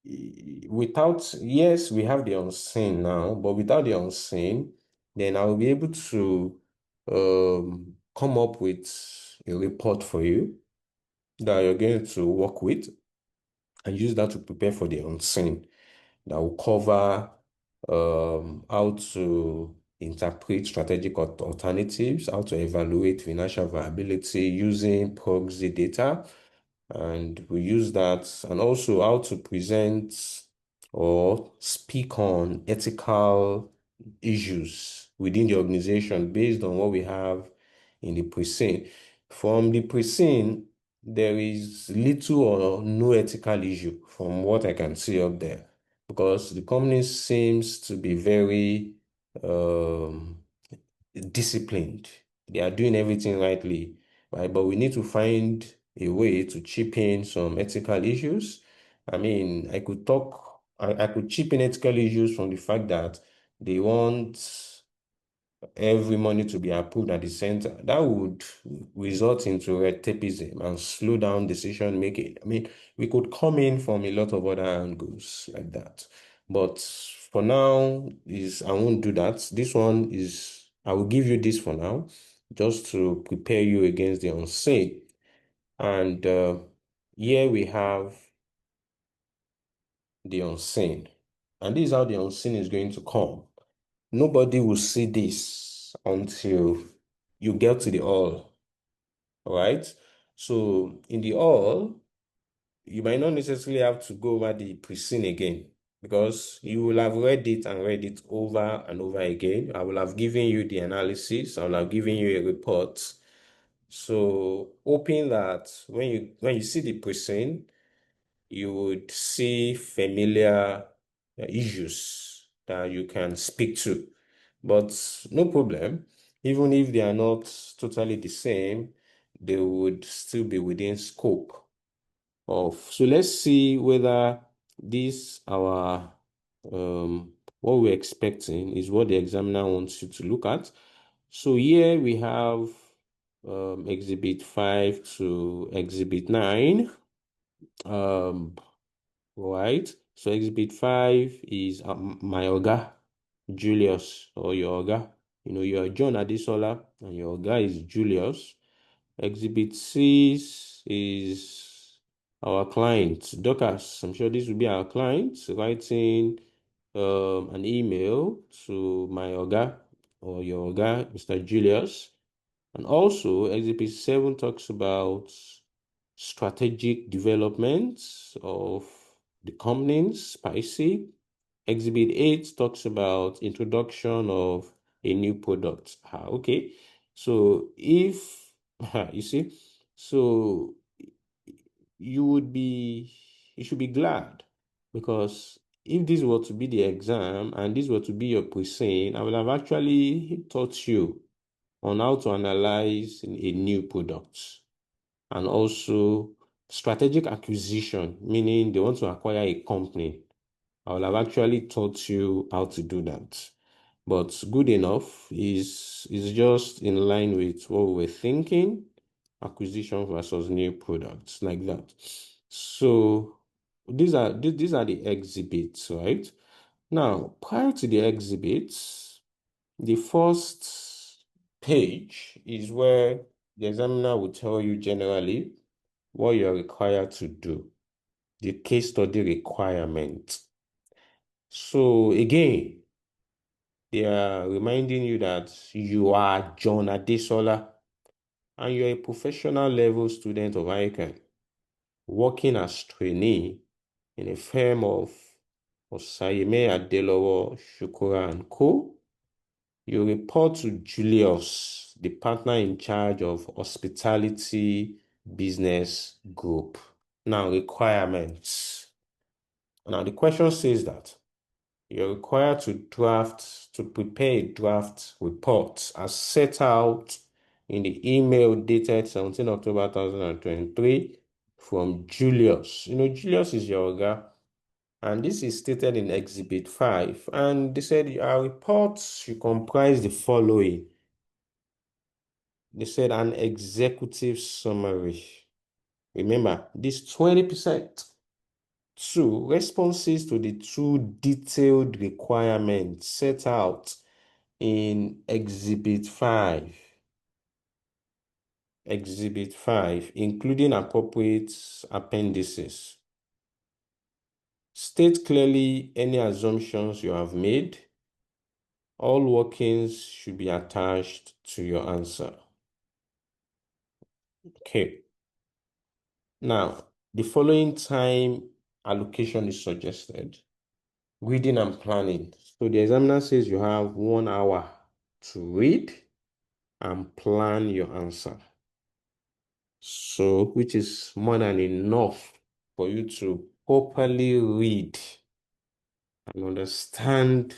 yes, we have the unseen now, but without the unseen, then I will be able to come up with a report for you that you're going to work with and use that to prepare for the unseen that will cover how to interpret strategic alternatives, how to evaluate financial viability using proxy data, and we use that, and also how to present or speak on ethical issues within the organization based on what we have in the pre-scene. From the pre-scene, there is little or no ethical issue from what I can see up there, because the company seems to be very disciplined. They are doing everything rightly, right? But we need to find a way to chip in some ethical issues. I mean, I could chip in ethical issues from the fact that they want every money to be approved at the center. That would result into red tapeism and slow down decision making. I mean, we could come in from a lot of other angles like that. But for now, I won't do that. This one is, I will give you this for now, just to prepare you against the unseen. And here we have the unseen. And this is how the unseen is going to come. Nobody will see this until you get to the all. All right. So in the all, you might not necessarily have to go over the pre-scene again, because you will have read it and read it over and over again. I will have given you the analysis. I will have given you a report. So hoping that when you see the pre-scene, you would see familiar issues that you can speak to. But no problem. Even if they are not totally the same, they would still be within scope of. So let's see whether what we're expecting is what the examiner wants you to look at. So here we have exhibit 5 to exhibit 9. Right. So exhibit 5 is my Oga, Julius, or your Oga. You are John Adesola and your Oga is Julius. Exhibit 6 is our client, Dorcas. I'm sure this will be our client writing an email to my Oga or your guy, Mr. Julius. And also, Exhibit 7 talks about strategic development of the companies, Spicy. Exhibit 8 talks about introduction of a new product. Okay. So if you see, so you should be glad, because if this were to be the exam and this were to be your pre-seen, I would have actually taught you on how to analyze a new product, and also strategic acquisition, meaning they want to acquire a company. I will have actually taught you how to do that. But good enough is just in line with what we were thinking, acquisition versus new products, like that. So these are the exhibits, right? Now, prior to the exhibits, the first page is where the examiner will tell you generally what you're required to do, the case study requirement. So again, they are reminding you that you are John Adesola and you're a professional level student of ICANN, working as trainee in a firm of Osayeme Adelowo Shukura and Co. You report to Julius, the partner in charge of Hospitality Business Group. Now, requirements. Now, the question says that you're required to prepare a draft report as set out in the email dated 17 October 2023 from Julius. Julius is your guy. And this is stated in Exhibit 5. And they said our reports should comprise the following. They said an executive summary. Remember, this 20%. 2, responses to the 2 detailed requirements set out in Exhibit 5. Exhibit 5, including appropriate appendices. State clearly any assumptions you have made. All workings should be attached to your answer. Okay. Now, the following time allocation is suggested. Reading and planning. So the examiner says you have 1 hour to read and plan your answer. So, which is more than enough for you to properly read and understand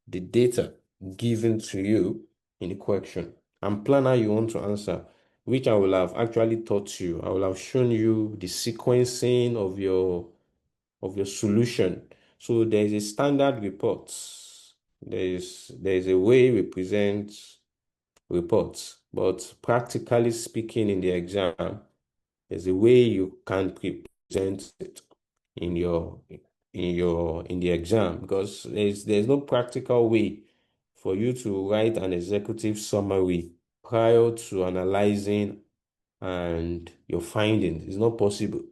the data given to you in the question and plan how you want to answer, which I will have actually taught you. I will have shown you the sequencing of your solution. So there is a standard report. There is a way we present reports, but practically speaking in the exam, there's a way you can present it in the exam, because there's no practical way for you to write an executive summary prior to analyzing and your findings. It's not possible.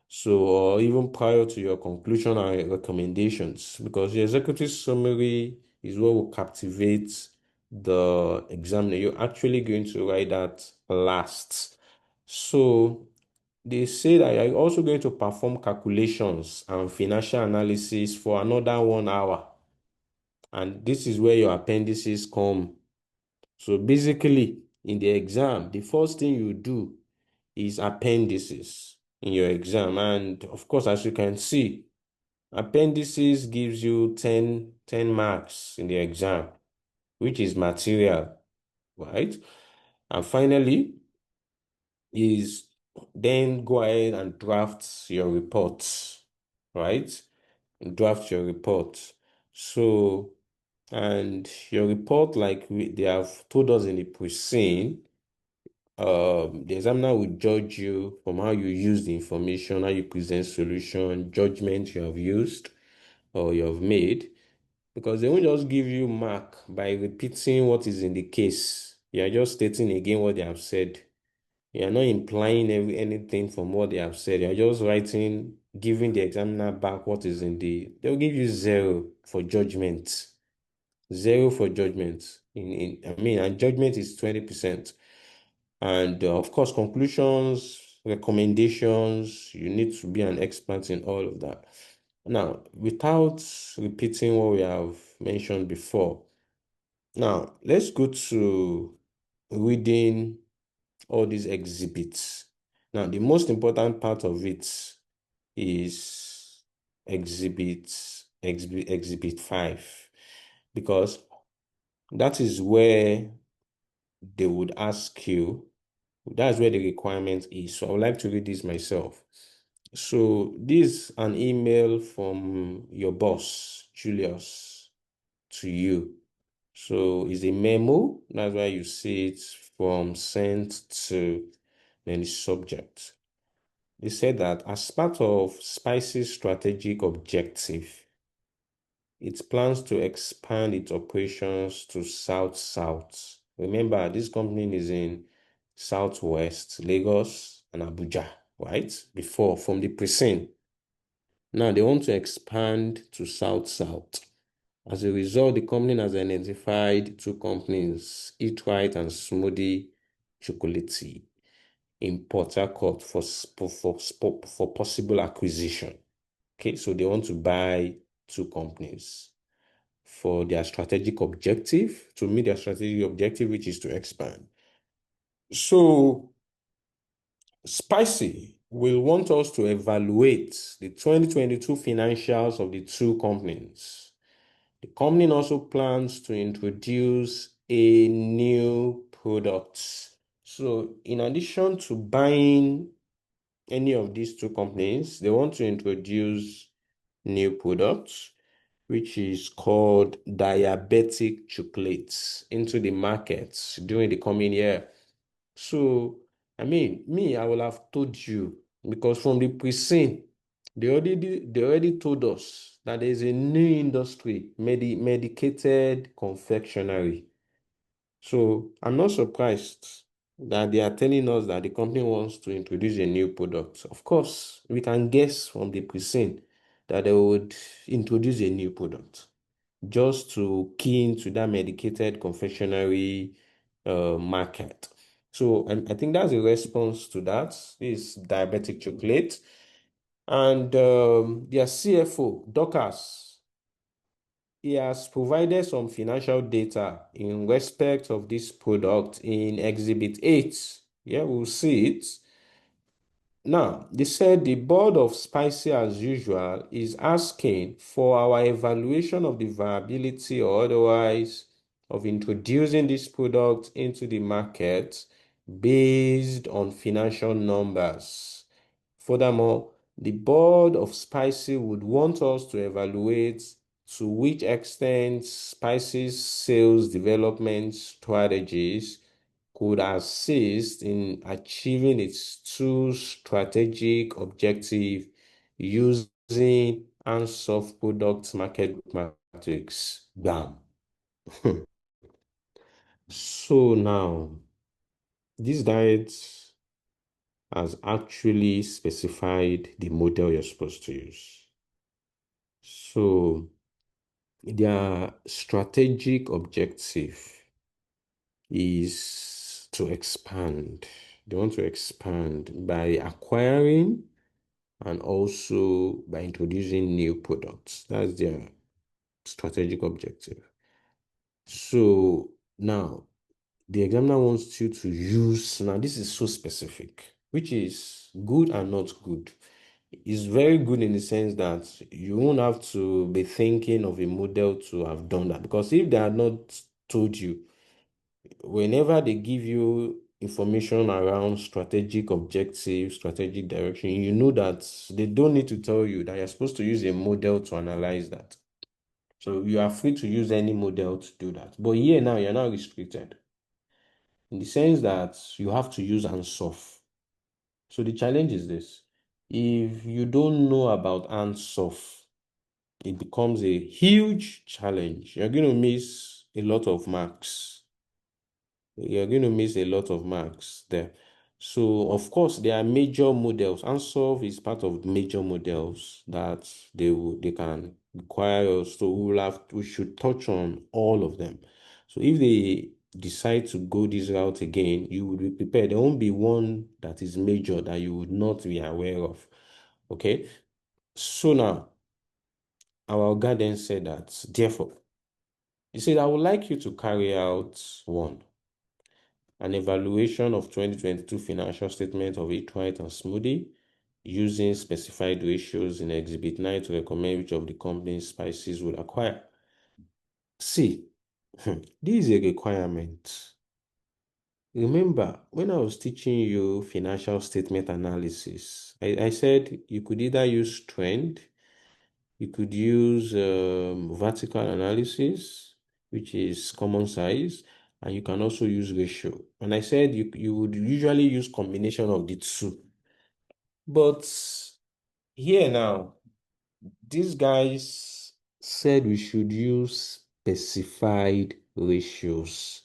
So, or even prior to your conclusion and recommendations, because the executive summary is what will captivate the examiner. You're actually going to write that last. So they say that you're also going to perform calculations and financial analysis for another 1 hour. And this is where your appendices come. So basically, in the exam, the first thing you do is appendices in your exam. And of course, as you can see, appendices gives you 10 marks in the exam, which is material, right? And finally, is then go ahead and draft your report, right? Draft your report. So, and your report, like they have told us in the pre-scene, the examiner will judge you from how you use the information, how you present solution, judgment you have used or you have made, because they won't just give you mark by repeating what is in the case. You are just stating again what they have said. You are not implying anything from what they have said. You are just writing, giving the examiner back what is in they'll give you 0 for judgment. 0 for judgment. And judgment is 20%. And of course, conclusions, recommendations, you need to be an expert in all of that. Now, without repeating what we have mentioned before, now let's go to reading all these exhibits. Now, the most important part of it is exhibit 5, because that is where they would ask you, that's where the requirement is. So I would like to read this myself. So this is an email from your boss, Julius, to you. So it's a memo. That's why you see it from sent to then the subject. They said that as part of Spice's strategic objective, it plans to expand its operations to South-South. Remember, this company is in Southwest, Lagos, and Abuja, right? Before, from the pre-scene. Now, they want to expand to South-South. As a result, the company has identified 2 companies, Eat Right and Smoothie Chocolate, in Port Harcourt for possible acquisition. Okay, so they want to buy 2 companies for their strategic objective, to meet their strategic objective, which is to expand. So Spicy will want us to evaluate the 2022 financials of the 2 companies. The company also plans to introduce a new product. So in addition to buying any of these 2 companies, they want to introduce new products, which is called diabetic chocolates, into the markets during the coming year. So, I will have told you, because from the pre-scene, they already told us that there's a new industry, medicated confectionery. So I'm not surprised that they are telling us that the company wants to introduce a new product. Of course, we can guess from the pre-scene that they would introduce a new product just to key into that medicated confectionery market. So I think that's a response to that. This diabetic chocolate. And their CFO, Dorcas, he has provided some financial data in respect of this product in Exhibit 8. Yeah, we'll see it. Now, they said the board of Spicy, as usual, is asking for our evaluation of the viability or otherwise of introducing this product into the market based on financial numbers. Furthermore, the board of Spicy would want us to evaluate to which extent Spicy's sales development strategies could assist in achieving its 2 strategic objectives using Ansoff product market matrix. Bam. So now, this diet has actually specified the model you're supposed to use. So their strategic objective is to expand. They want to expand by acquiring and also by introducing new products. That's their strategic objective. So now the examiner wants you to use, now this is so specific, which is good and not good. It's very good in the sense that you won't have to be thinking of a model to have done that, because if they had not told you, whenever they give you information around strategic objectives, strategic direction, you know that they don't need to tell you that you're supposed to use a model to analyze that. So you are free to use any model to do that. But here now, you're not restricted in the sense that you have to use Ansoff. So the challenge is this. If you don't know about Ansoff, it becomes a huge challenge. You're going to miss a lot of marks. You're going to miss a lot of marks there. So, of course, there are major models. Ansoff is part of major models that they can require us. So we should touch on all of them. So if they decide to go this route again, you would be prepared. There won't be one that is major that you would not be aware of. Okay. So now, our Oga then said that, therefore, he said, I would like you to carry out one, an evaluation of 2022 financial statement of Eatwhite and Smoothie using specified ratios in Exhibit 9 to recommend which of the company's spices would acquire. See, this is a requirement. Remember, when I was teaching you financial statement analysis, I said you could either use trend, you could use vertical analysis, which is common size, and you can also use ratio. And I said you would usually use combination of the two. But here now, these guys said we should use specified ratios.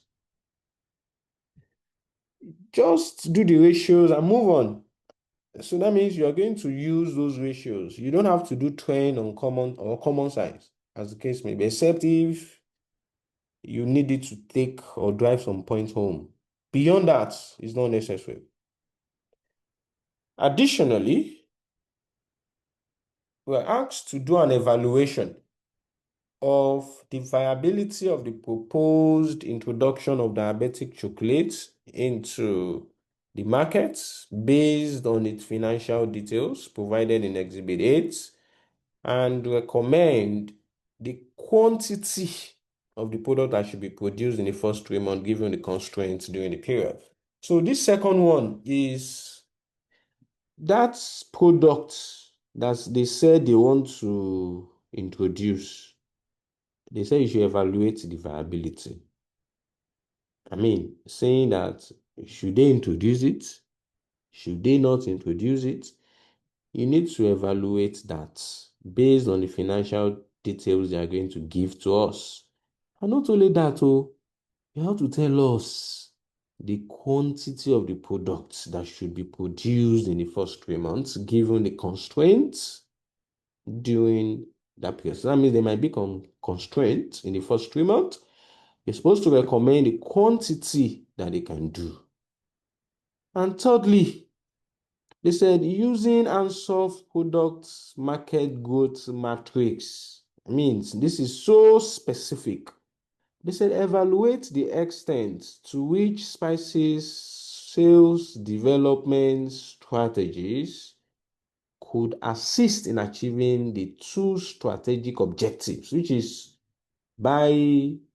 Just do the ratios and move on. So that means you are going to use those ratios. You don't have to do trend on common or common size, as the case may be, except if you need it to take or drive some points home. Beyond that, it's not necessary. Additionally, we're asked to do an evaluation of the viability of the proposed introduction of diabetic chocolate into the markets based on its financial details provided in Exhibit 8 and recommend the quantity of the product that should be produced in the first 3 months given the constraints during the period. So this second one is that product that they said they want to introduce. They say you should evaluate the viability. I mean, saying that should they introduce it? Should they not introduce it? You need to evaluate that based on the financial details they are going to give to us. And not only that, you have to tell us the quantity of the products that should be produced in the first 3 months, given the constraints during that period. So that means there might be constraints in the first 3 months. You're supposed to recommend the quantity that they can do. And thirdly, they said using Ansoff products market growth matrix means this is so specific. They said evaluate the extent to which spices sales development strategies could assist in achieving the two strategic objectives, which is buy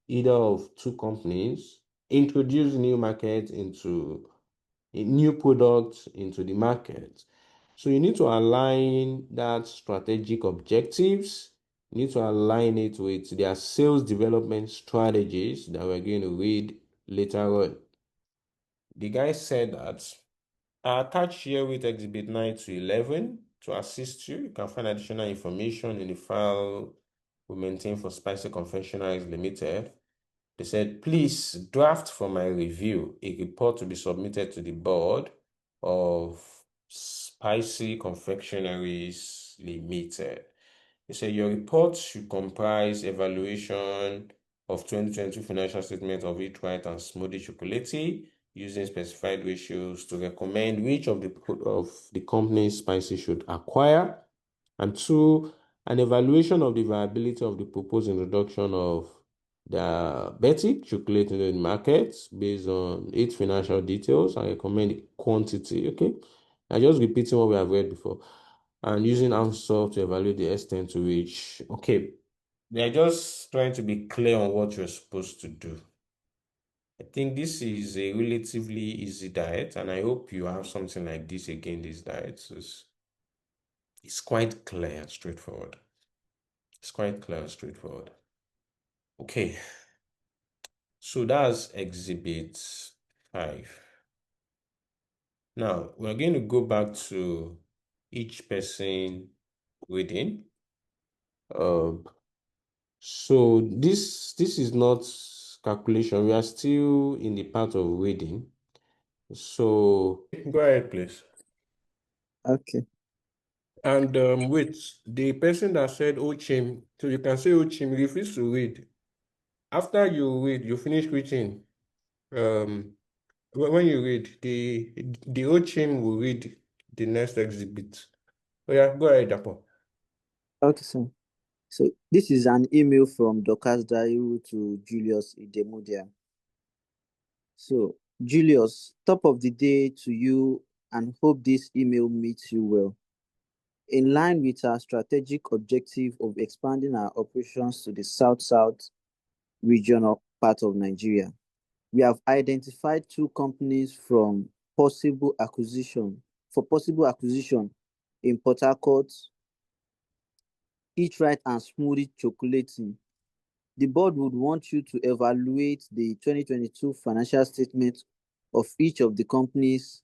either of two companies, introduce new market into new products into the market. So you need to align that strategic objectives. You need to align it with their sales development strategies that we're going to read later on. The guy said that I attach here with Exhibit 9 to 11 to assist you. You can find additional information in the file we maintain for Spicy Confectionaries Limited. They said, please draft for my review a report to be submitted to the board of Spicy Confectionaries Limited. They said your report should comprise evaluation of 2022 financial statement of Eatwhite and Smoothie Chocolate using specified ratios to recommend which of the company's spices should acquire. And 2, an evaluation of the viability of the proposed introduction of diabetic chocolate in the market based on its financial details and recommend the quantity. Okay, I'm just repeating what we have read before. And using Ansoff to evaluate the extent to which. Okay, they're just trying to be clear on what you're supposed to do. I think this is a relatively easy diet, and I hope you have something like this again. This diet it's quite clear and straightforward. It's quite clear and straightforward. Okay, so that's Exhibit 5. Now, we're going to go back to each person reading. So this is not calculation. We are still in the part of reading. So go ahead, please. Okay. And wait, the person that said Ochim, so you can say Ochim, refuse to read. After you read, you finish reading. When you read, the Ochim will read the next exhibit. Oh yeah, go ahead, Dapo. Okay, sir. So this is an email from Dorcas Dairu to Julius Idemudia. So, Julius, top of the day to you and hope this email meets you well. In line with our strategic objective of expanding our operations to the South-South regional part of Nigeria, we have identified two companies for possible acquisition in Port Harcourt, Eat Right and Smoothie Chocolating. The board would want you to evaluate the 2022 financial statement of each of the companies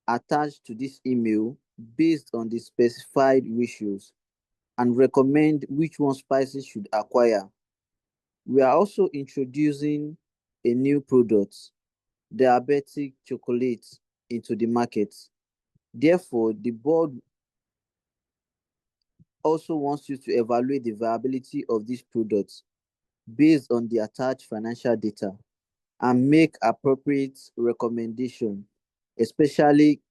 attached to this email based on the specified ratios and recommend which one Spices should acquire. We are also introducing a new product, diabetic chocolate, into the market. Therefore, the board also wants you to evaluate the viability of these products based on the attached financial data and make appropriate recommendation, especially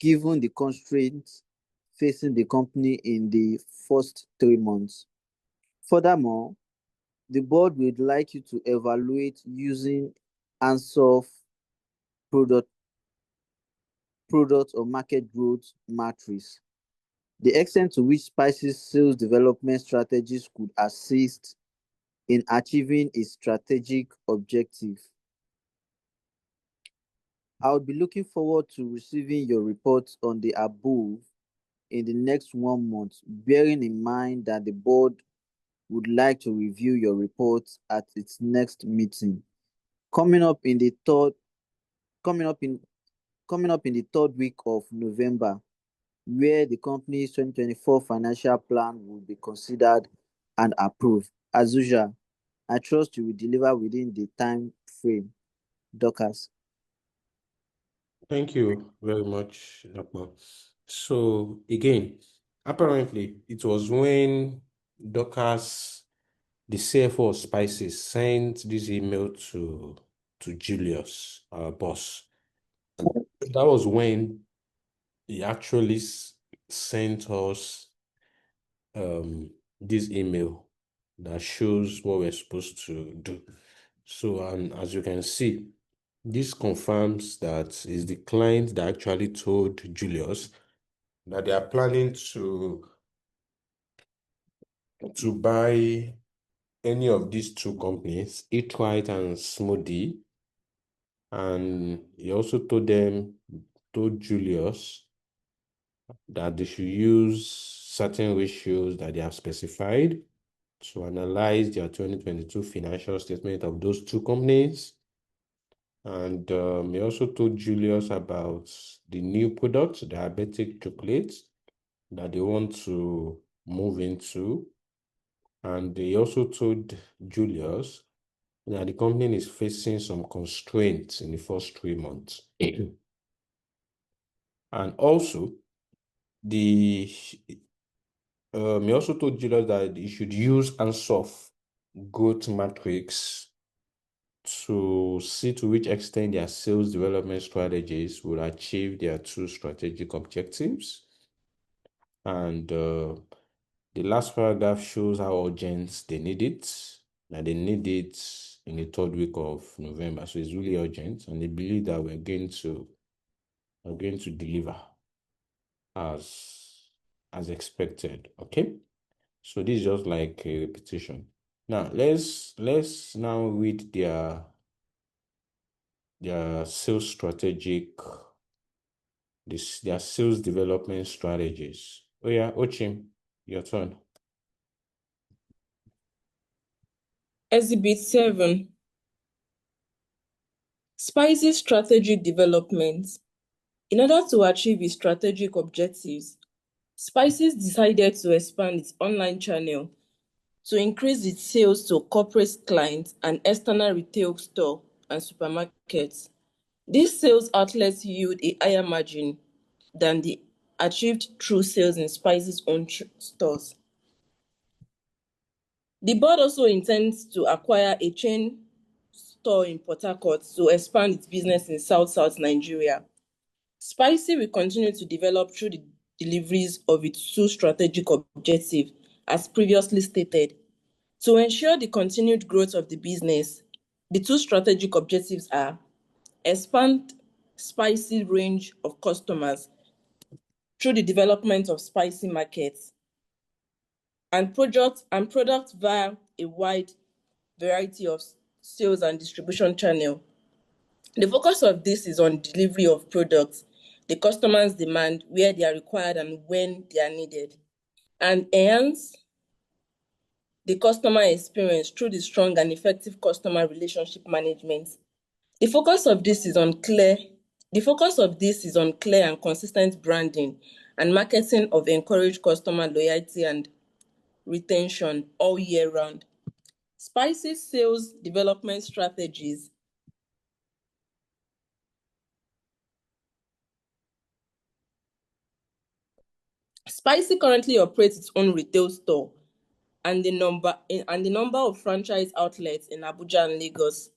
given the constraints facing the company in the first 3 months. Furthermore, the board would like you to evaluate using Ansoff product, product or market growth matrix, the extent to which Spices sales development strategies could assist in achieving its strategic objective. I would be looking forward to receiving your report on the above in the next 1 month, bearing in mind that the board would like to review your report at its next meeting, coming up in the third coming up in coming up in the third week of November, where the company's 2024 financial plan will be considered and approved. As usual, I trust you will deliver within the time frame. Dorcas. Thank you very much, Dapo. So again, apparently it was when Dorcas, the CFO of Spices, sent this email to Julius, our boss. That was when he actually sent us this email that shows what we're supposed to do. So, and as you can see, this confirms that is the client that actually told Julius that they are planning to buy any of these two companies, Eat Right and Smoothie. And he also told Julius that they should use certain ratios that they have specified to analyze their 2022 financial statement of those two companies. And he also told Julius about the new product, diabetic chocolate, that they want to move into. And they also told Julius that the company is facing some constraints in the first 3 months. And also, he also told Julius that he should use Ansoff growth matrix to see to which extent their sales development strategies will achieve their two strategic objectives. And the last paragraph shows how urgent they need it. And they need it in the third week of November. So it's really urgent. And they believe that we're going to deliver as expected. Okay. So this is just like a repetition. Now let's now read their sales strategic, their sales development strategies. Oh yeah, Ochim, your turn. Exhibit 7. Spices strategic development. In order to achieve its strategic objectives, Spices decided to expand its online channel to increase its sales to corporate clients and external retail store and supermarkets. These sales outlets yield a higher margin than the achieved through sales in Spice's own stores. The board also intends to acquire a chain store in Port Harcourt to expand its business in South Nigeria. Spicy will continue to develop through the deliveries of its two strategic objectives, as previously stated. To ensure the continued growth of the business, the two strategic objectives are expand spicy range of customers through the development of spicy markets and product via a wide variety of sales and distribution channel. The focus of this is on delivery of products the customers demand, where they are required and when they are needed, and enhance the customer experience through the strong and effective customer relationship management. The focus of this is on clear and consistent branding and marketing of encourage customer loyalty and retention all year round. Spicy sales development strategies. Spicy currently operates its own retail store and the number of franchise outlets in Abuja and Lagos.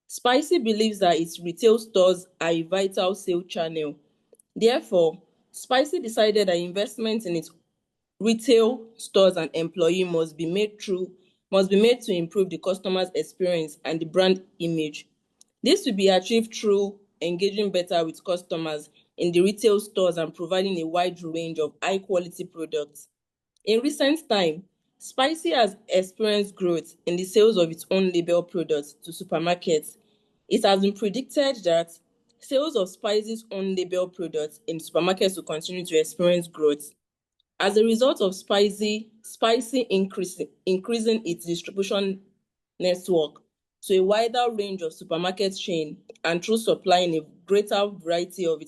Spicy believes that its retail stores are a vital sales channel. Therefore, Spicy decided that investment in its retail stores and employee must be made to improve the customer's experience and the brand image. This will be achieved through engaging better with customers in the retail stores and providing a wide range of high-quality products. In recent time, Spicy has experienced growth in the sales of its own label products to supermarkets. It has been predicted that sales of Spicy's own label products in supermarkets will continue to experience growth. As a result of Spicy increasing its distribution network to a wider range of supermarket chain and through supplying a greater variety of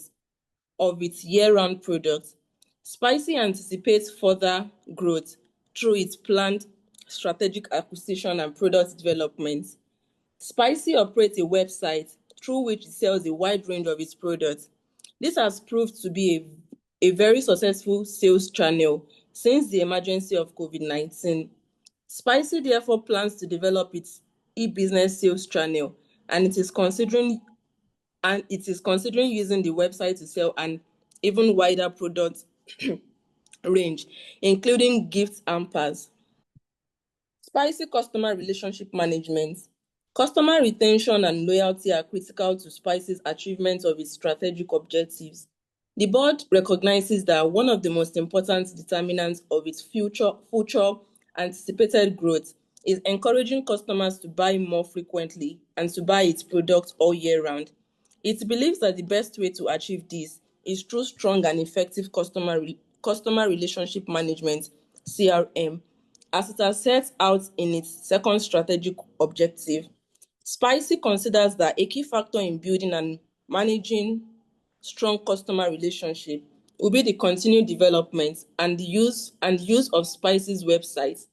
its year-round products, Spicy anticipates further growth through its planned strategic acquisition and product development. Spicy operates a website through which it sells a wide range of its products. This has proved to be a very successful sales channel since the emergence of COVID-19. Spicy therefore plans to develop its e-business sales channel, and it is considering using the website to sell an even wider product range, including gift hampers. Spicy customer relationship management. Customer retention and loyalty are critical to Spicy's achievement of its strategic objectives. The board recognizes that one of the most important determinants of its future anticipated growth is encouraging customers to buy more frequently and to buy its products all year round. It believes that the best way to achieve this is through strong and effective customer relationship management, CRM, as it has set out in its second strategic objective. Spicy considers that a key factor in building and managing strong customer relationship will be the continued development and the use of Spicy's website.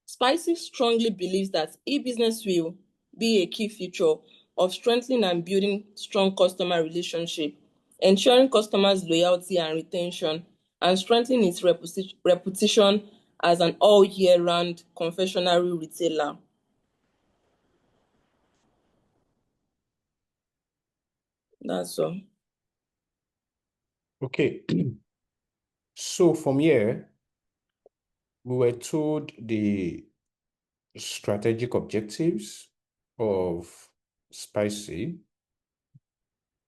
Spicy strongly believes that e-business will be a key feature of strengthening and building strong customer relationship, ensuring customers' loyalty and retention, and strengthening its reputation as an all-year-round confectionery retailer. That's all. Okay. So from here, we were told the strategic objectives of Spicy,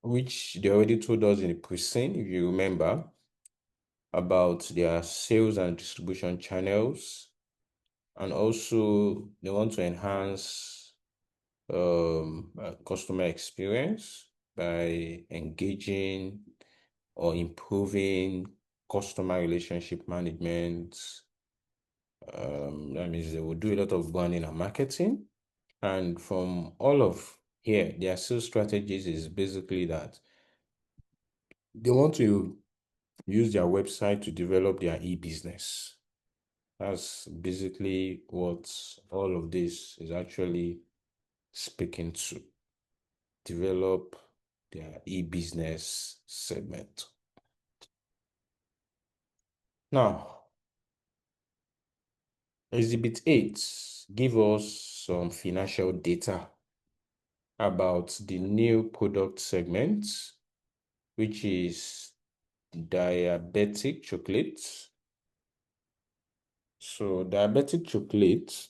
which they already told us in the pre-scene, if you remember, about their sales and distribution channels. And also they want to enhance customer experience by engaging or improving customer relationship management. That means they will do a lot of branding and marketing. And from all of here, their sales strategies is basically that they want to use their website to develop their e-business. That's basically what all of this is actually speaking to. Develop their e-business segment. Now, Exhibit 8 gives us some financial data about the new product segment, which is diabetic chocolate. So diabetic chocolate,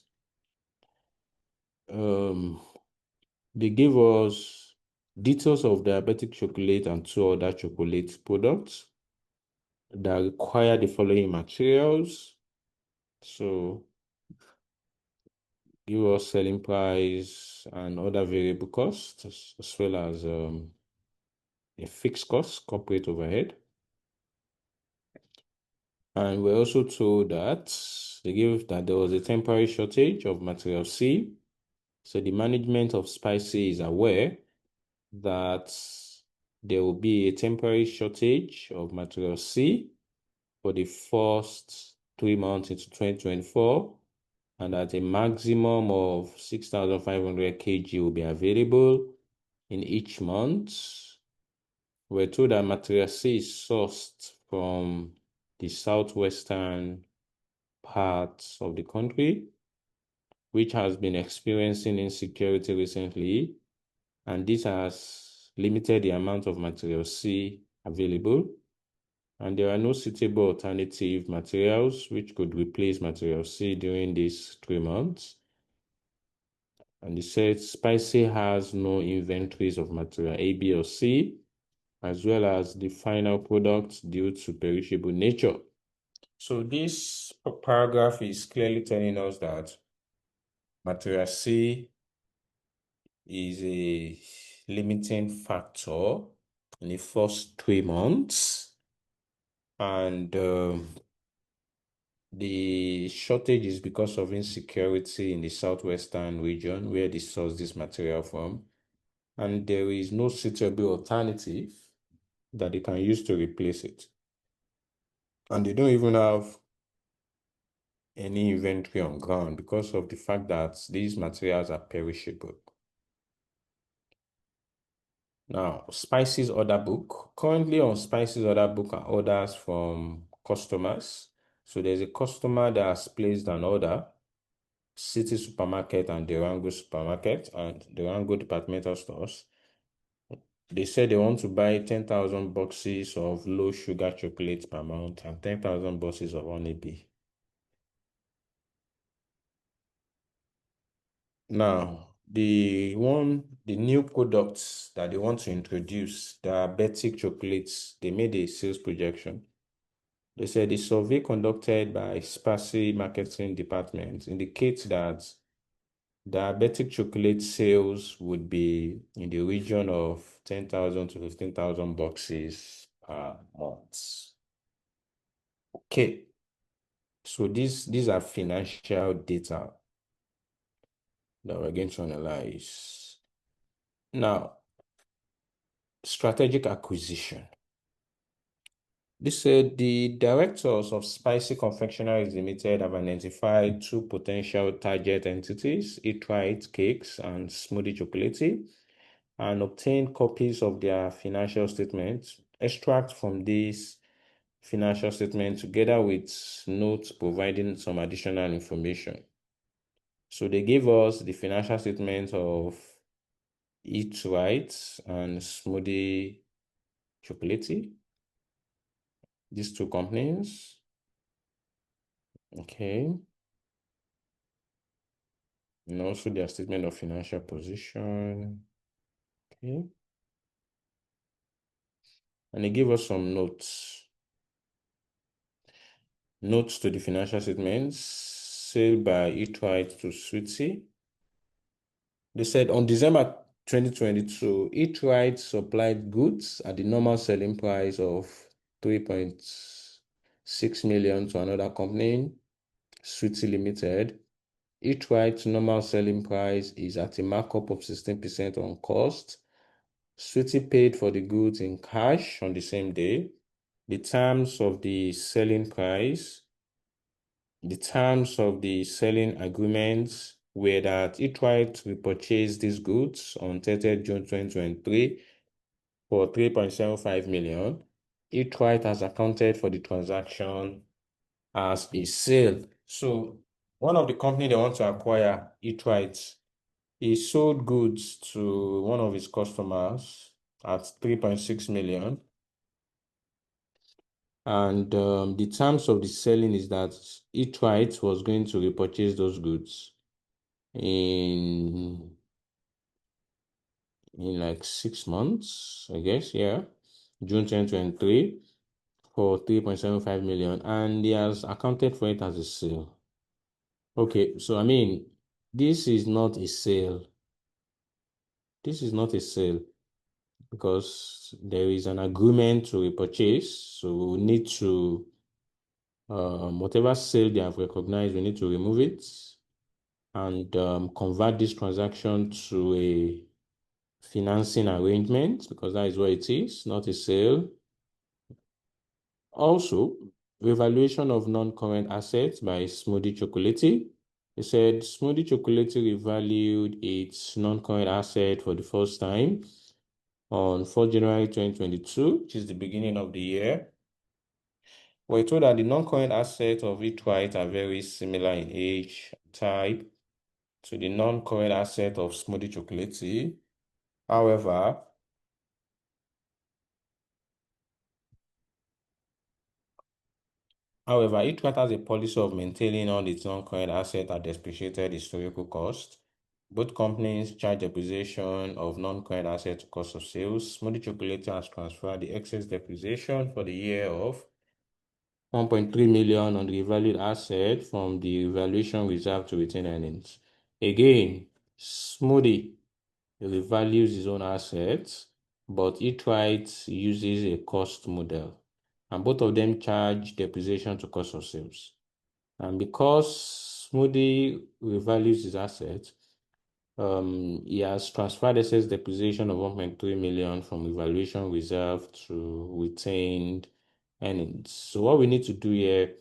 they give us details of diabetic chocolate and 2 other chocolate products that require the following materials. So give us selling price and other variable costs, as well as a fixed cost, corporate overhead. And we're also told that they give that there was a temporary shortage of material C. So the management of Spicy is aware that there will be a temporary shortage of material C for the first 3 months into 2024, and that a maximum of 6,500 kg will be available in each month. We're told that material C is sourced from the southwestern parts of the country, which has been experiencing insecurity recently, and this has limited the amount of material C available, and there are no suitable alternative materials which could replace material C during these 3 months. And it says Spicy has no inventories of material A, B, or C, as well as the final product due to perishable nature. So this paragraph is clearly telling us that material C is a limiting factor in the first 3 months, and the shortage is because of insecurity in the southwestern region where they source this material from, and there is no suitable alternative that they can use to replace it. And they don't even have any inventory on ground because of the fact that these materials are perishable. Now, Spicy's order book. Currently on Spicy's order book are orders from customers. So there's a customer that has placed an order, City Supermarket and Durango Supermarket and Durango Departmental Stores. They said they want to buy 10,000 boxes of low sugar chocolate per month and 10,000 boxes of honeybee. Now, the new products that they want to introduce, diabetic chocolates, they made a sales projection. They said the survey conducted by Spicy Marketing Department indicates that diabetic chocolate sales would be in the region of 10,000 to 15,000 boxes per month. Okay, so these are financial data that we're going to analyze. Now, strategic acquisition. They said the directors of Spicy Confectioneries Limited have identified 2 potential target entities, Eat Right Cakes and Smoothie Chocolate, and obtained copies of their financial statements. Extract from these financial statements together with notes providing some additional information. So they gave us the financial statement of Eat Right and Smoothie Chocolate, these 2 companies. Okay. And also their statement of financial position. Okay. And they give us some notes. Notes to the financial statements, sale by Eat Right to Sweetie. They said on December 2022, Eat Right supplied goods at the normal selling price of 3.6 million to another company, Sweetie Limited. Eat Right's normal selling price is at a markup of 16% on cost. Sweetie paid for the goods in cash on the same day. The terms of the selling agreements were that Eat Right repurchased these goods on 30th June 2023 for 3.75 million. Eatright has accounted for the transaction as a sale. So one of the company they want to acquire, Eatright, he sold goods to one of his customers at 3.6 million. And the terms of the selling is that Eatright was going to repurchase those goods in like 6 months, I guess, yeah, June 2023 for 3.75 million, and he has accounted for it as a sale. Okay, so I mean, this is not a sale. This is not a sale because there is an agreement to repurchase, so we need to whatever sale they have recognized, we need to remove it and convert this transaction to a financing arrangement because that is what it is, not a sale. Also, revaluation of non-current assets by Smoothie Chocolatey. They said Smoothie Chocolatey revalued its non-current asset for the first time on 4 January 2022, which is the beginning of the year. We're told that the non-current assets of Eatright are very similar in age, type, to the non-current asset of Smoothie Chocolatey. However, Eatright has a policy of maintaining all its non-current assets at depreciated historical cost. Both companies charge depreciation of non-current assets to cost of sales. Smoothie Chocolatey has transferred the excess depreciation for the year of 1.3 million on the revalued asset from the revaluation reserve to retained earnings. Again, Smoothie revalues his own assets, but Eatright uses a cost model, and both of them charge depreciation to cost of sales. And because Smoothie revalues his assets, he has transferred excess depreciation of 1.3 million from revaluation reserve to retained earnings. So what we need to do here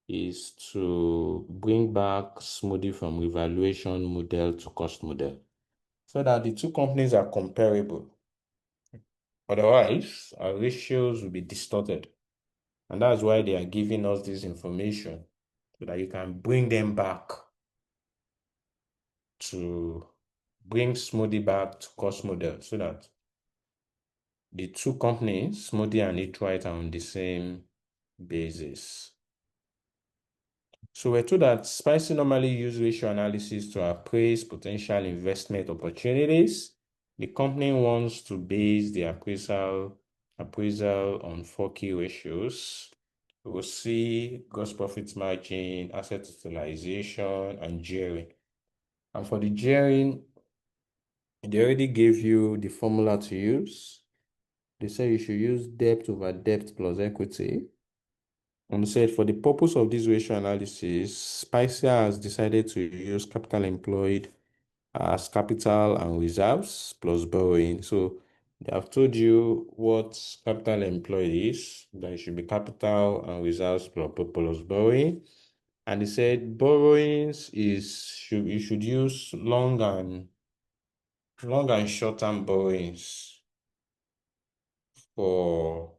is to bring back Smoothie from revaluation model to cost model so that the two companies are comparable. Otherwise, our ratios will be distorted. And that's why they are giving us this information so that you can bring them back to bring Smoothie back to cost model so that the two companies, Smoothie and Eatright, are on the same basis. So we're told that Spicy normally use ratio analysis to appraise potential investment opportunities. The company wants to base the appraisal on 4 key ratios. We'll see gross profit margin, asset utilization, and gearing. And for the gearing, they already gave you the formula to use. They say you should use debt over debt plus equity. And said for the purpose of this ratio analysis, Spicer has decided to use capital employed as capital and reserves plus borrowing. So they have told you what capital employed is, that it should be capital and reserves plus borrowing. And they said borrowings you should use long and short-term borrowings for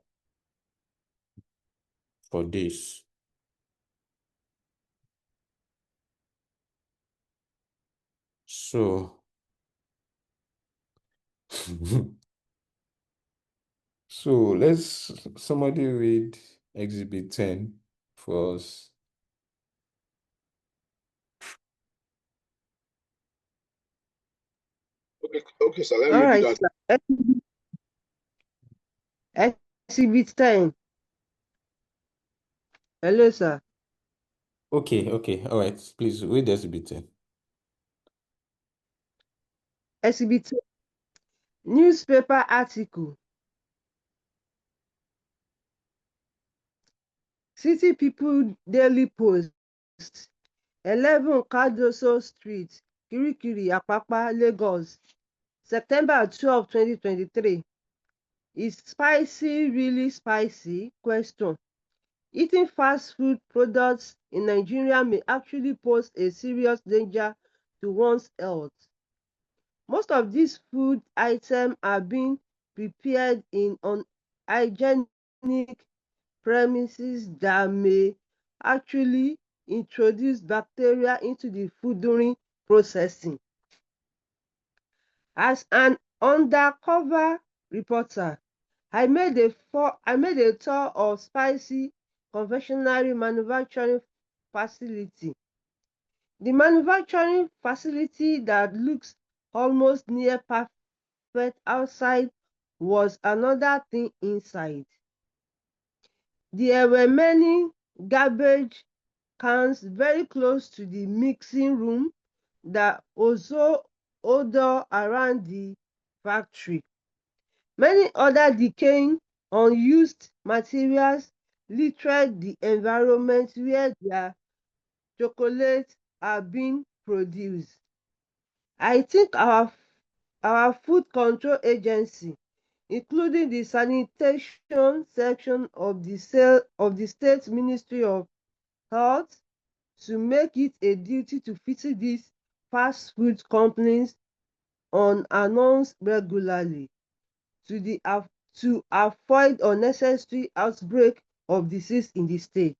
this. So so let's somebody read Exhibit 10 for us. Okay, sir. Let All me do right, that. sir. Exhibit 10. Hello, sir. Okay, all right. Please read Exhibit 10. Exhibit 10. Newspaper article. City People Daily Post. 11 Cardoso Street, Kirikiri, Apapa, Lagos. September 12, 2023. Is spicy really spicy? Question. Eating fast food products in Nigeria may actually pose a serious danger to one's health. Most of these food items are being prepared in unhygienic premises that may actually introduce bacteria into the food during processing. As an undercover reporter, I made a tour of spicy confectionery manufacturing facility. The manufacturing facility that looks almost near perfect outside was another thing inside. There were many garbage cans very close to the mixing room that also odor around the factory. Many other decaying, unused materials littered the environment where their chocolates are being produced. I think our food control agency, including the sanitation section of the state ministry of health, to make it a duty to visit these fast food companies unannounced regularly to avoid unnecessary outbreak of disease in the state.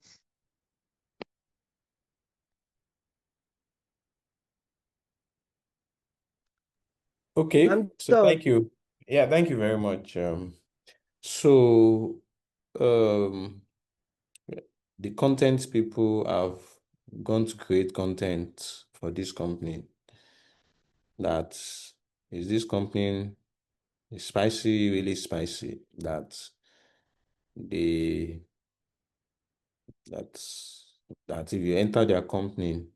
Okay, I'm so done. thank you. Yeah, thank you very much. So um, the content people have gone to create content for this company. That is this company is spicy, really spicy. They that if you enter their company,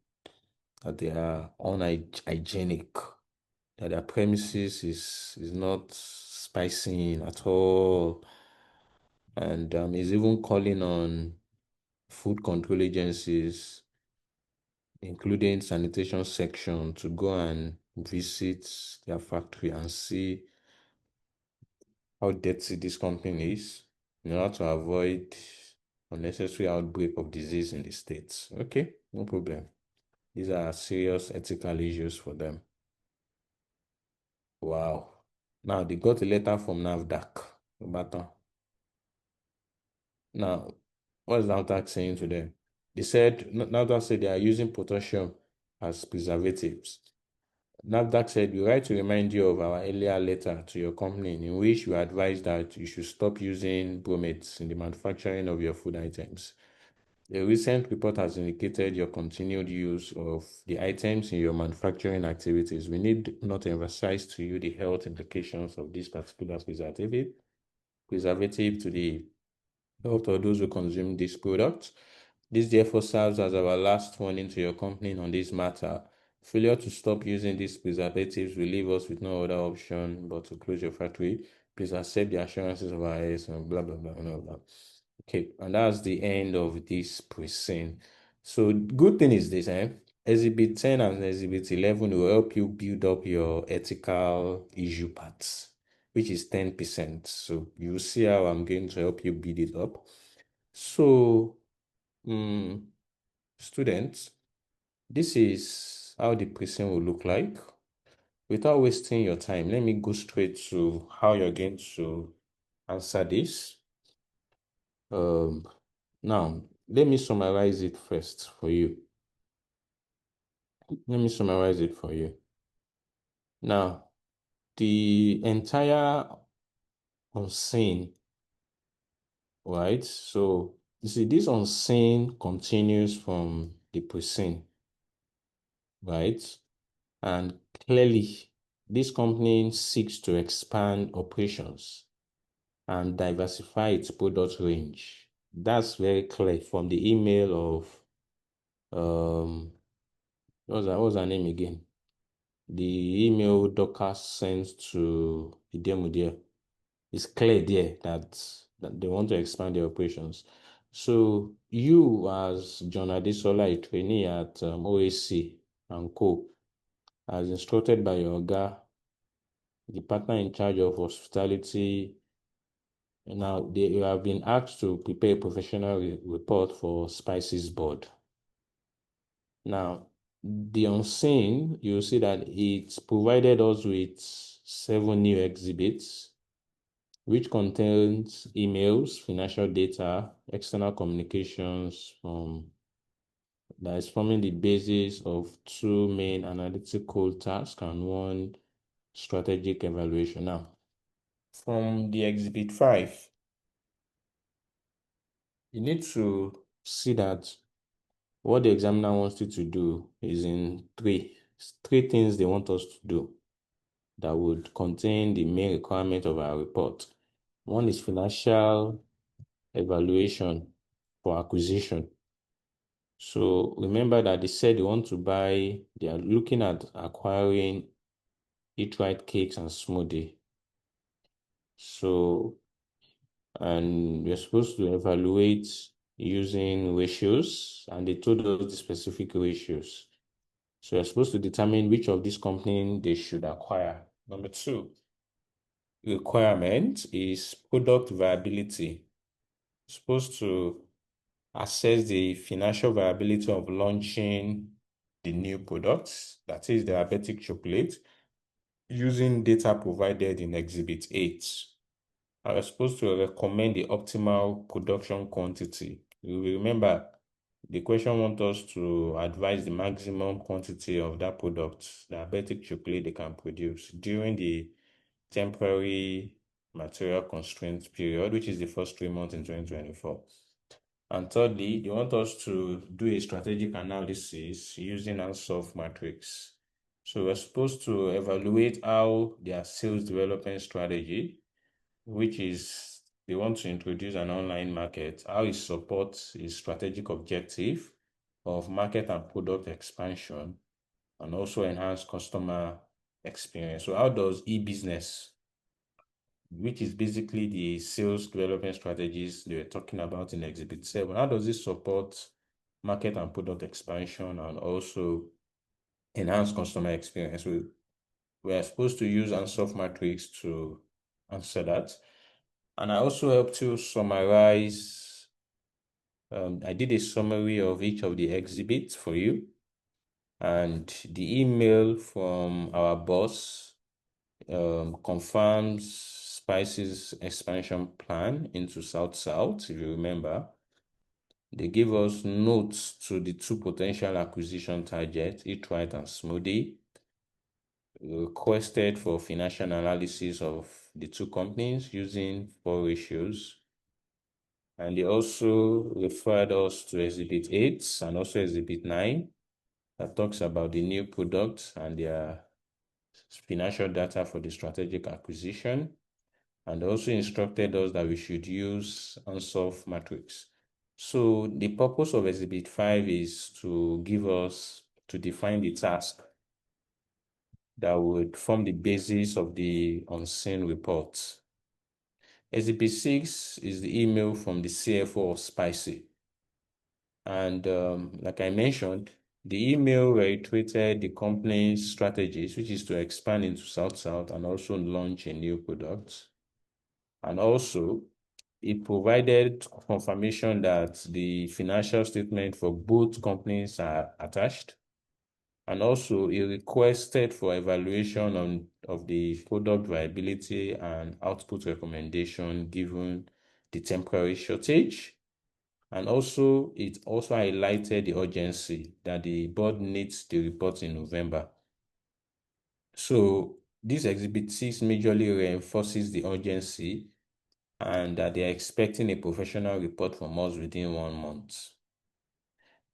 that they are unhygienic, that their premises is not spicing at all, and is even calling on food control agencies, including sanitation section, to go and visit their factory and see how dirty this company is in order to avoid unnecessary outbreak of disease in the states. Okay, no problem. These are serious ethical issues for them. Wow. Now they got a letter from NAFDAC. Now, what is NAFDAC saying to them? They said, NAFDAC said they are using potassium as preservatives. NAFDAC said, we write to remind you of our earlier letter to your company in which we advised that you should stop using bromates in the manufacturing of your food items. A recent report has indicated your continued use of the items in your manufacturing activities. We need not emphasize to you the health implications of this particular preservative to the health of those who consume this product. This therefore serves as our last warning to your company on this matter. Failure to stop using these preservatives will leave us with no other option but to close your factory. Please accept the assurances of our IS and blah, blah, blah, blah, blah. Okay, and that's the end of this pre-scene. So good thing is this, Exhibit 10 and Exhibit 11 will help you build up your ethical issue parts, which is 10%. So you see how I'm going to help you build it up. So, students, this is how the pre-scene will look like. Without wasting your time, let me go straight to how you're going to answer this. Now, let me summarize it first for you. Let me summarize it for you. Now, the entire unseen, right? So, you see, this unseen continues from the pre-scene, right? And clearly, this company seeks to expand operations and diversify its product range. That's very clear from the email of what was her name again? The email Dorcas sent to Idemudia. It's clear there that they want to expand their operations. So you, as John Adesola, a trainee at OAC and Co., as instructed by your Oga, the partner in charge of hospitality, now they have been asked to prepare a professional report for Spices Board. Now, the unseen, you see that it's provided us with 7 new exhibits which contains emails, financial data, external communications that is forming the basis of two main analytical tasks and one strategic evaluation. Now, from the Exhibit 5, you need to see that what the examiner wants you to do is in three things they want us to do that would contain the main requirement of our report. One is financial evaluation for acquisition. So remember that they said they want to buy, they are looking at acquiring Eat Right Cakes and Smoothie. So, and we're supposed to evaluate using ratios, and they told us the specific ratios. So you're supposed to determine which of these companies they should acquire. Number 2 requirement is product viability. You're supposed to assess the financial viability of launching the new products, that is diabetic chocolate, using data provided in Exhibit 8. I was supposed to recommend the optimal production quantity. You will remember the question wants us to advise the maximum quantity of that product, diabetic chocolate, they can produce during the temporary material constraint period, which is the first 3 months in 2024. And thirdly, they want us to do a strategic analysis using Ansoff matrix. So we're supposed to evaluate how their sales development strategy, which is they want to introduce an online market, how it supports its strategic objective of market and product expansion, and also enhance customer experience. So how does e-business, which is basically the sales development strategies they were talking about in Exhibit 7, how does this support market and product expansion and also enhance customer experience? We are supposed to use Ansoff matrix to answer that. And I also helped to summarize, I did a summary of each of the exhibits for you. And the email from our boss confirms Spice's expansion plan into South-South, if you remember. They give us notes to the 2 potential acquisition targets, Eat Right and Smoothie. Requested for financial analysis of the 2 companies using 4 ratios. And they also referred us to Exhibit 8 and also Exhibit 9 that talks about the new products and their financial data for the strategic acquisition, and also instructed us that we should use Ansoff matrix. So the purpose of Exhibit 5 is to define the task that would form the basis of the unseen report. Exhibit 6 is the email from the CFO of Spicy. And like I mentioned, the email reiterated the company's strategies, which is to expand into South-South and also launch a new product. And also, it provided confirmation that the financial statement for both companies are attached. And also, it requested for evaluation of the product viability and output recommendation given the temporary shortage. And also, it also highlighted the urgency that the board needs the report in November. So this Exhibit 6 majorly reinforces the urgency and that they are expecting a professional report from us within 1 month.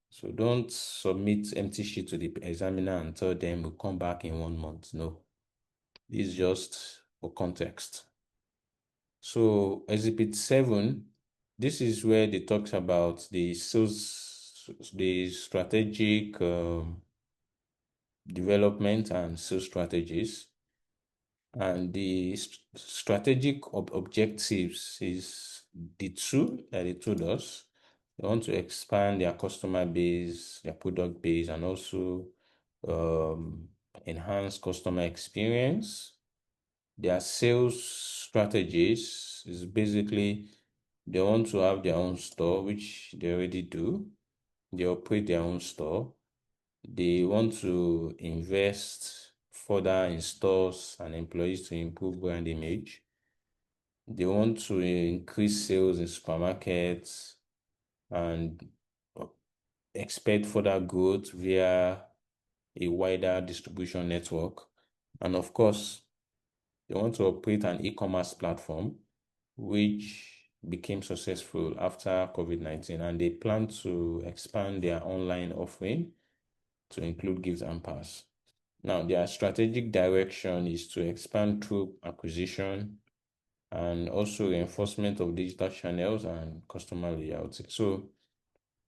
So don't submit empty sheet to the examiner and tell them we'll come back in 1 month. No, this is just for context. So Exhibit 7, this is where they talks about the strategic development and sales strategies. And the strategic objectives is the 2 that they told us. They want to expand their customer base, their product base, and also enhance customer experience. Their sales strategies is basically they want to have their own store, which they already do. They operate their own store. They want to invest further in stores and employees to improve brand image. They want to increase sales in supermarkets and expect further growth via a wider distribution network. And of course, they want to operate an e-commerce platform, which became successful after COVID-19, and they plan to expand their online offering to include gift hampers. Now, their strategic direction is to expand through acquisition and also reinforcement of digital channels and customer loyalty. So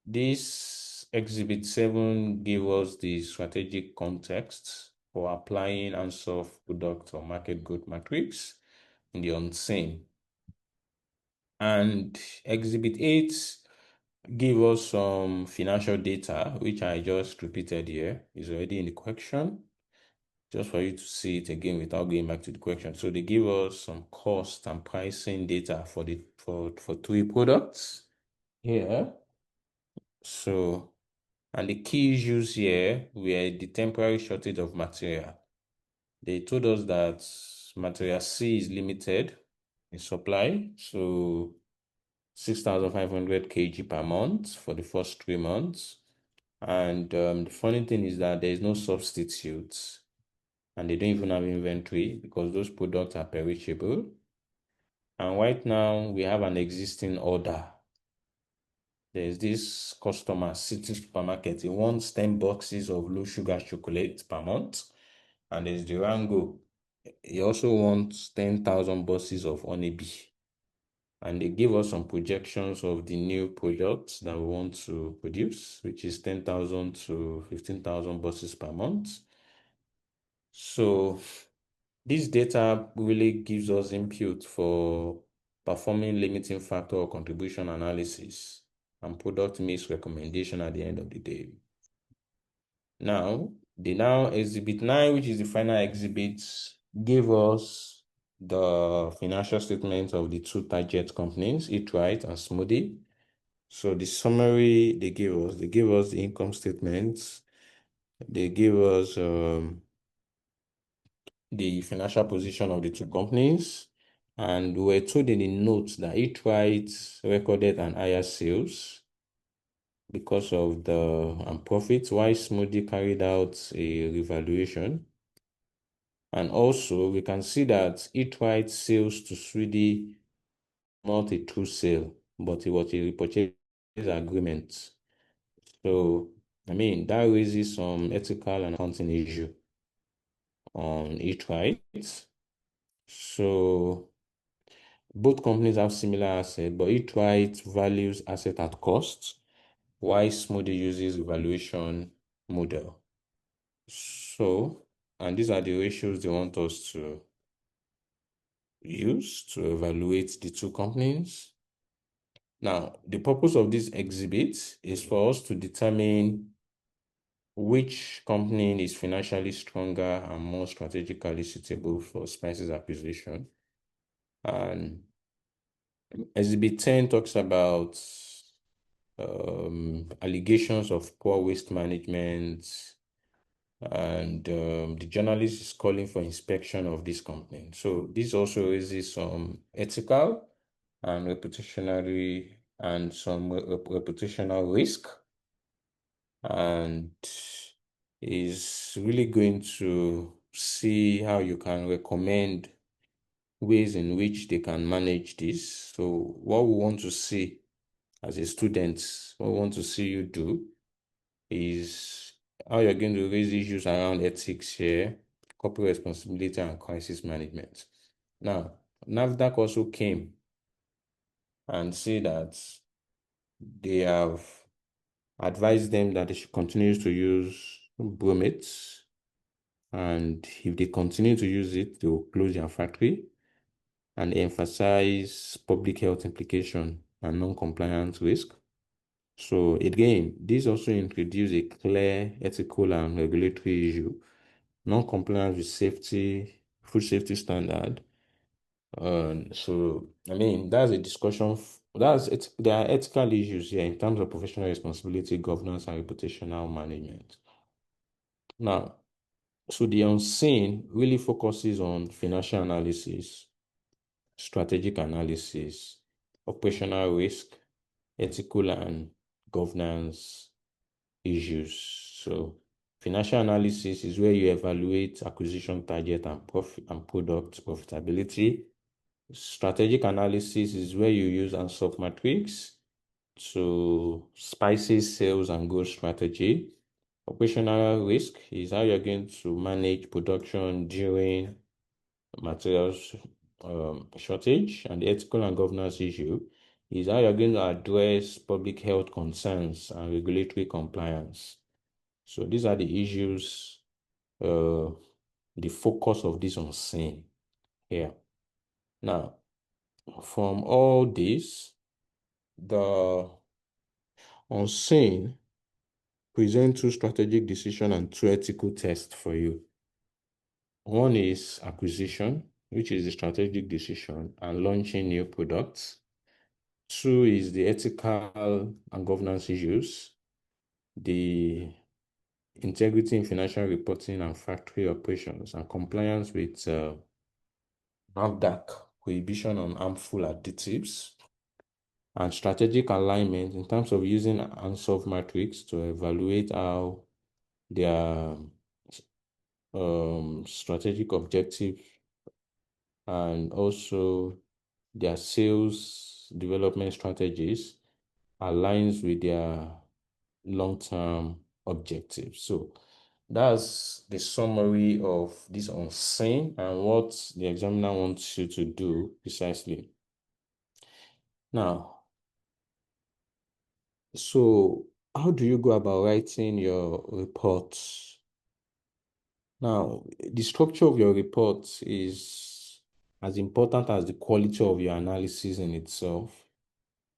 this Exhibit 7 gave us the strategic context for applying Ansoff product or market growth matrix in the unseen. And Exhibit 8 give us some financial data, which I just repeated here, is already in the question, just for you to see it again without going back to the question. So they give us some cost and pricing data for three products here. So, and the key issues here were the temporary shortage of material. They told us that material C is limited in supply, so 6,500 kg per month for the first 3 months. And the funny thing is that there is no substitutes, and they don't even have inventory because those products are perishable. And right now we have an existing order. There's this customer, City Supermarket. He wants 10 boxes of low sugar chocolate per month. And there's Durango. He also wants 10,000 boxes of Honeybee. And they give us some projections of the new products that we want to produce, which is 10,000 to 15,000 boxes per month. So this data really gives us input for performing limiting factor or contribution analysis and product mix recommendation at the end of the day. Now, Exhibit 9, which is the final exhibit, gave us the financial statements of the two target companies, Eat Right and Smoothie. So the summary they gave us the income statements, they gave us the financial position of the two companies, and we were told in the notes that Eat Right recorded an higher sales because of the profits, while Smoothie carried out a revaluation. And also, we can see that Eat Right sales to Sweden not a true sale, but it was a repurchase agreement. So, I mean, that raises some ethical and accounting issue on Eat Right. So, both companies have similar assets, but Eat Right values asset at cost, while Smoothie uses evaluation model. So, and these are the ratios they want us to use to evaluate the two companies. Now, the purpose of this exhibit is for us to determine which company is financially stronger and more strategically suitable for Spices acquisition. And Exhibit 10 talks about allegations of poor waste management, and the journalist is calling for inspection of this company. So this also raises some ethical and reputational risk, and is really going to see how you can recommend ways in which they can manage this. So what we want to see as a student, what we want to see you do is how you're going to raise issues around ethics here, corporate responsibility, and crisis management. Now, NAFDAC also came and said that they have advised them that they should continue to use bromates, and if they continue to use it, they will close their factory, and emphasize public health implication and non-compliance risk. So again, this also introduced a clear ethical and regulatory issue, non-compliance with food safety standard. So, I mean, that's a discussion. There are ethical issues here in terms of professional responsibility, governance, and reputational management. Now, so the unseen really focuses on financial analysis, strategic analysis, operational risk, ethical and governance issues. So financial analysis is where you evaluate acquisition target and profit and product profitability. Strategic analysis is where you use Ansoff matrix to spices sales and growth strategy. Operational risk is how you're going to manage production during materials shortage, and the ethical and governance issue is how you're going to address public health concerns and regulatory compliance. So these are the issues, the focus of this unseen here. Now, from all this, the unseen present two strategic decision and two ethical tests for you. One is acquisition, which is the strategic decision and launching new products. Two is the ethical and governance issues, the integrity in financial reporting and factory operations and compliance with NAFDAC prohibition on harmful additives, and strategic alignment in terms of using Ansoff matrix to evaluate how their strategic objective and also their sales development strategies aligns with their long-term objectives. So that's the summary of this unseen and what the examiner wants you to do precisely. Now, so how do you go about writing your reports? Now, the structure of your report is as important as the quality of your analysis in itself.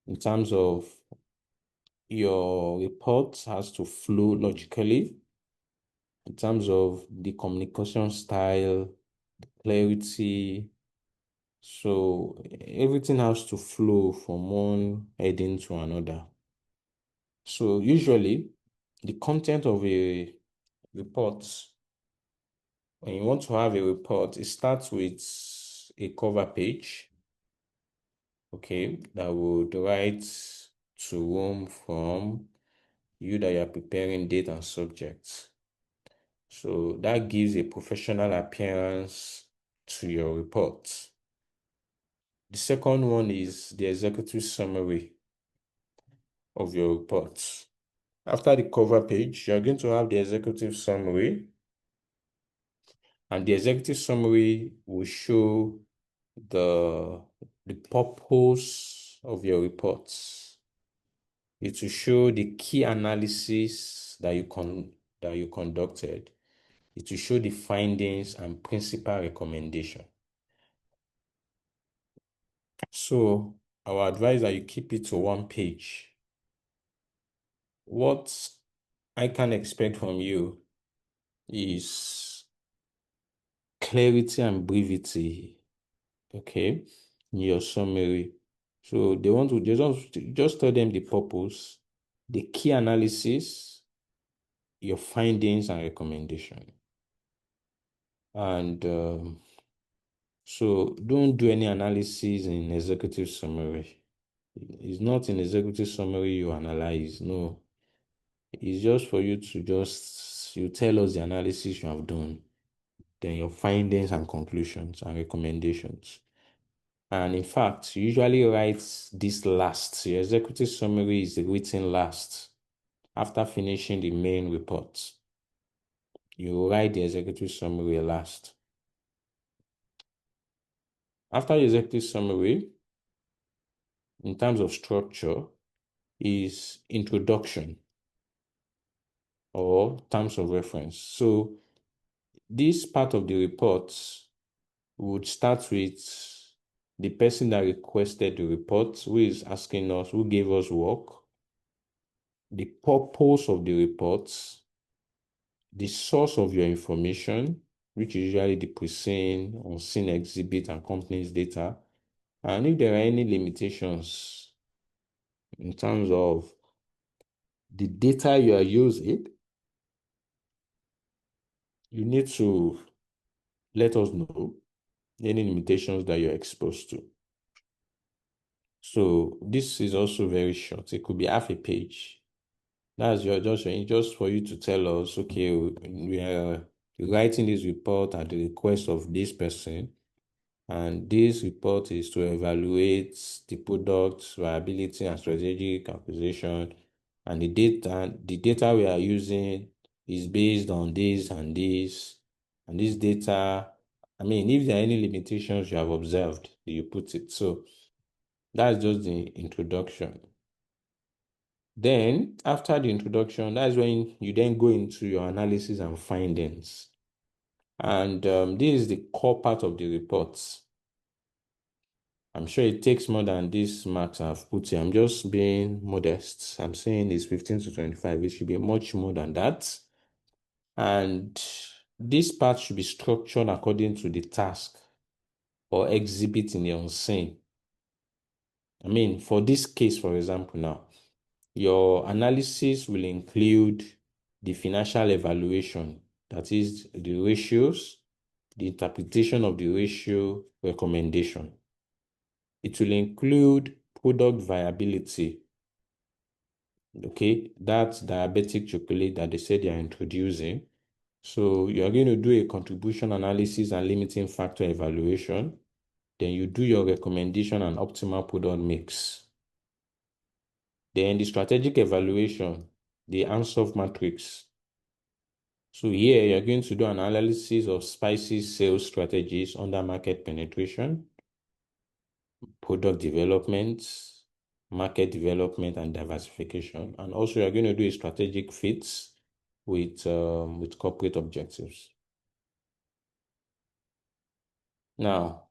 In terms of your report has to flow logically, in terms of the communication style, clarity. So everything has to flow from one heading to another. So usually the content of a report, when you want to have a report, it starts with a cover page, okay, that would write to whom from you that you are preparing date and subject. So that gives a professional appearance to your report. The second one is the executive summary of your report. After the cover page, you're going to have the executive summary, and the executive summary will show the purpose of your reports. It will show the key analysis that you conducted. It will show the findings and principal recommendation. So our advice that you keep it to one page. What I can expect from you is clarity and brevity, okay, in your summary. So they want to just tell them the purpose, the key analysis, your findings and recommendation. And so don't do any analysis in executive summary. It's not in executive summary you analyze, no. It's just for you to you tell us the analysis you have done, then your findings and conclusions and recommendations. And in fact, you usually write this last. Your executive summary is written last. After finishing the main report, you write the executive summary last. After the executive summary, in terms of structure, is introduction or terms of reference. So this part of the report would start with the person that requested the report, who is asking us, who gave us work, the purpose of the reports, the source of your information, which is usually the pre-seen, unseen exhibit and company's data, and if there are any limitations in terms of the data you are using, you need to let us know any limitations that you're exposed to. So this is also very short. It could be half a page. That's just for you to tell us, okay, we are writing this report at the request of this person, and this report is to evaluate the product's viability and strategic acquisition, and the data we are using is based on this and this, and this data, I mean, if there are any limitations you have observed, you put it. So that's just the introduction. Then, after the introduction, that's when you then go into your analysis and findings. And this is the core part of the reports. I'm sure it takes more than this marks I've put here. I'm just being modest. I'm saying it's 15 to 25. It should be much more than that. And this part should be structured according to the task or exhibit in the unseen. I mean, for this case, for example, now, your analysis will include the financial evaluation, that is the ratios, the interpretation of the ratio recommendation. It will include product viability. Okay, that's diabetic chocolate that they said they are introducing. So you're going to do a contribution analysis and limiting factor evaluation. Then you do your recommendation and optimal product mix. Then the strategic evaluation, the Ansoff matrix. So here you're going to do an analysis of spices sales strategies under market penetration, product development, market development, and diversification. And also you're going to do a strategic fits with corporate objectives. Now,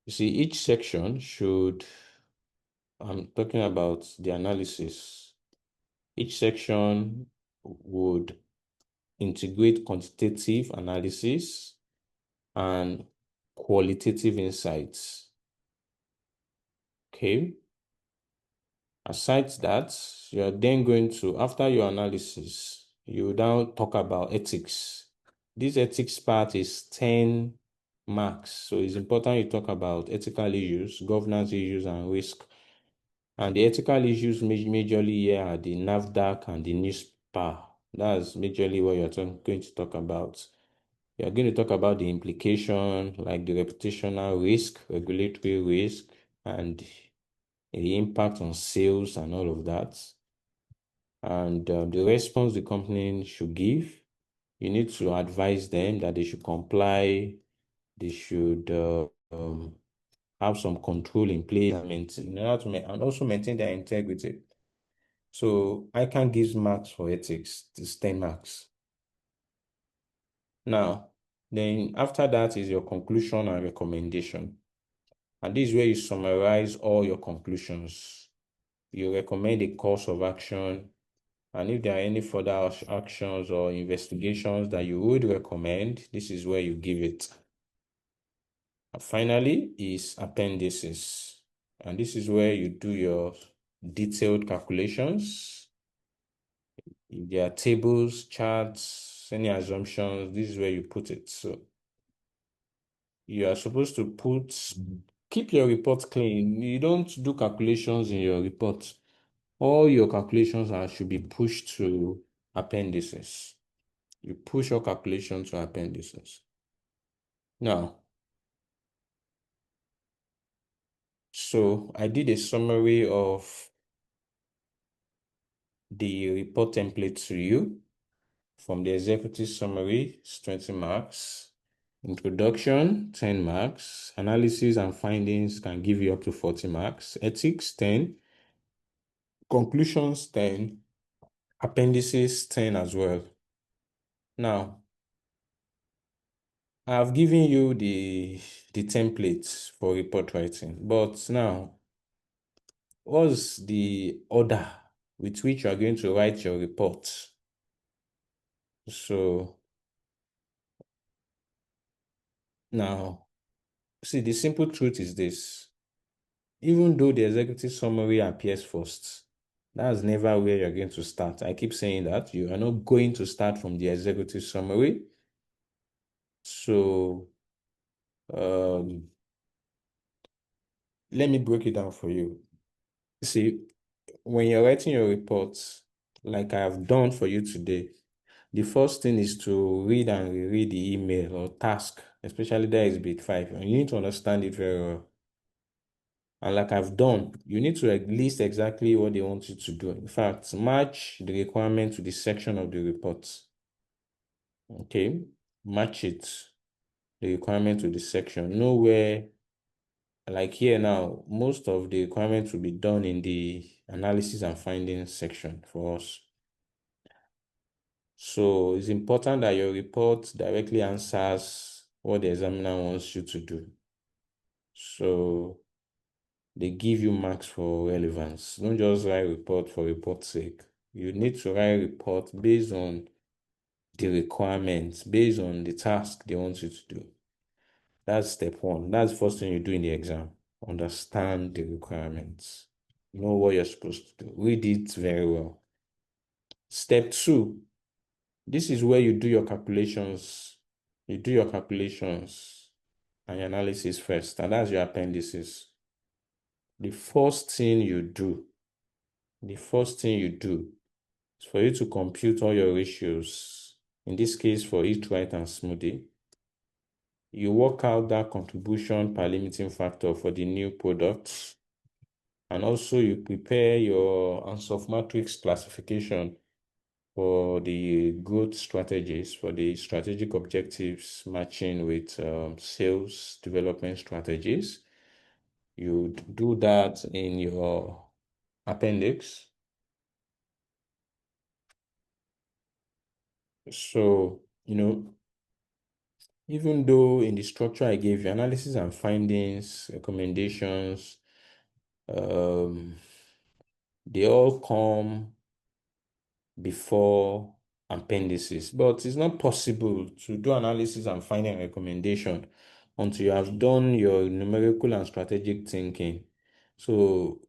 you see, each section should, I'm talking about the analysis. Each section would integrate quantitative analysis and qualitative insights. Okay. Aside that, you're then going to, after your analysis, you now talk about ethics. This ethics part is 10 marks. So it's important you talk about ethical issues, governance issues, and risk. And the ethical issues majorly here are the NAFDAC and the NISPA. That's majorly what you're going to talk about. You're going to talk about the implication, like the reputational risk, regulatory risk, and the impact on sales and all of that. And the response the company should give, you need to advise them that they should comply, they should have some control in place and also maintain their integrity. So ICANN gives marks for ethics, it's 10 marks. Now, then after that is your conclusion and recommendation. And this is where you summarize all your conclusions. You recommend a course of action, and if there are any further actions or investigations that you would recommend, this is where you give it. And finally is appendices. And this is where you do your detailed calculations. If there are tables, charts, any assumptions, this is where you put it. So you are supposed to keep your report clean. You don't do calculations in your report. All your calculations should be pushed to appendices. You push your calculations to appendices. Now, so I did a summary of the report template to you. From the executive summary, it's 20 marks. Introduction, 10 marks. Analysis and findings can give you up to 40 marks. Ethics, 10. Conclusions, 10. Appendices, 10 as well. Now, I've given you the templates for report writing, but now, what's the order with which you are going to write your report? So now, see, the simple truth is this. Even though the executive summary appears first, that's never where you're going to start. I keep saying that. You are not going to start from the executive summary. So let me break it down for you. See, when you're writing your reports, like I have done for you today, the first thing is to read and reread the email or task, especially that is bit 5, and you need to understand it very well. And like I've done, you need to list exactly what they want you to do. In fact, match the requirement to the section of the report. Okay, match it, the requirement to the section. Know where, like here now, most of the requirements will be done in the analysis and findings section for us. So it's important that your report directly answers what the examiner wants you to do. So they give you marks for relevance. Don't just write report for report's sake. You need to write report based on the requirements, based on the task they want you to do. That's step 1. That's the first thing you do in the exam. Understand the requirements. Know what you're supposed to do. Read it very well. Step 2, this is where you do your calculations. You do your calculations and your analysis first, and that's your appendices. The first thing you do is for you to compute all your ratios. In this case, for each right and smoothie, you work out that contribution per limiting factor for the new products. And also you prepare your Ansoff matrix classification for the growth strategies, for the strategic objectives matching with sales development strategies. You do that in your appendix. So, even though in the structure I gave you analysis and findings, recommendations, they all come before appendices, but it's not possible to do analysis and finding recommendation until you have done your numerical and strategic thinking. So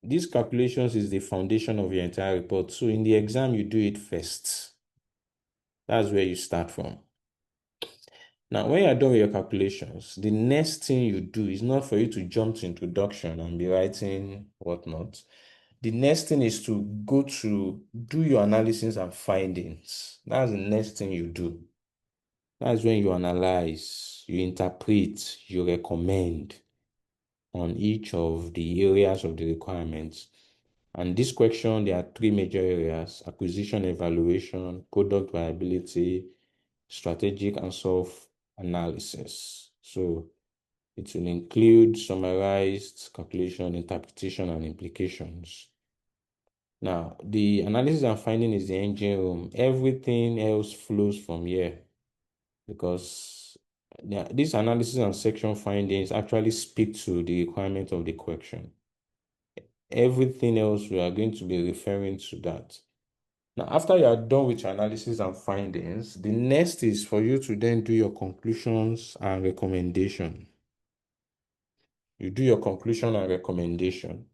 these calculations is the foundation of your entire report. So in the exam, you do it first. That's where you start from. Now, when you're done with your calculations, the next thing you do is not for you to jump to introduction and be writing whatnot. The next thing is to go to do your analysis and findings. That's the next thing you do. That's when you analyze, you interpret, you recommend on each of the areas of the requirements. And this question, there are 3 major areas: acquisition evaluation, product viability, strategic and soft analysis. So it will include summarized calculation, interpretation, and implications. Now, the analysis and finding is the engine room. Everything else flows from here, because this analysis and section findings actually speak to the requirement of the question. Everything else, we are going to be referring to that. Now, after you are done with your analysis and findings, the next is for you to then do your conclusions and recommendation. You do your conclusion and recommendation.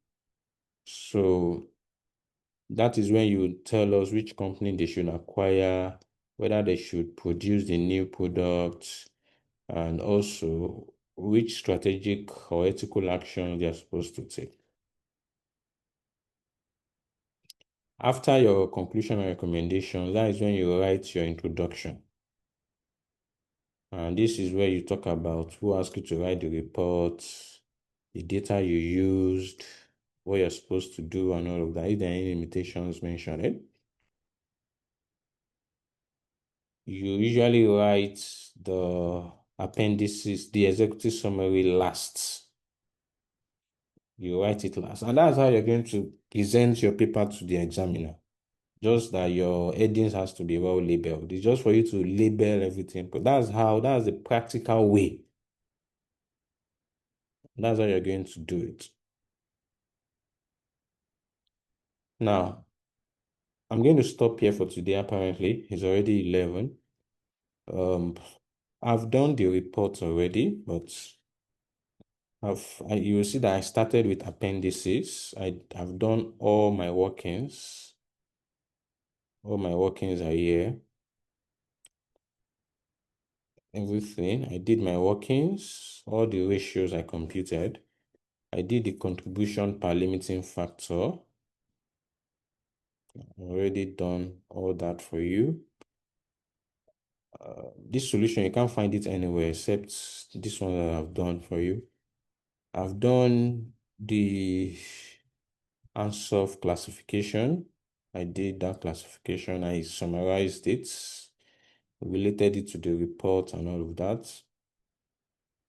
So that is when you tell us which company they should acquire, whether they should produce the new product, and also which strategic or ethical action they are supposed to take. After your conclusion and recommendation, that is when you write your introduction. And this is where you talk about who asked you to write the report, the data you used, what you're supposed to do, and all of that. If there are any limitations mentioned, you usually write the appendices, the executive summary last. You write it last. And that's how you're going to present your paper to the examiner. Just that your headings has to be well labeled. It's just for you to label everything. But that's the practical way. That's how you're going to do it. Now, I'm going to stop here for today, apparently. It's already 11. I've done the report already, but you will see that I started with appendices. I've done all my workings. All my workings are here. everything. I did my workings, all the ratios I computed. I did the contribution per limiting factor. Already done all that for you. This solution, you can't find it anywhere except this one that I've done for you. I've done the Ansoff classification. I did that classification. I summarized it, related it to the report and all of that.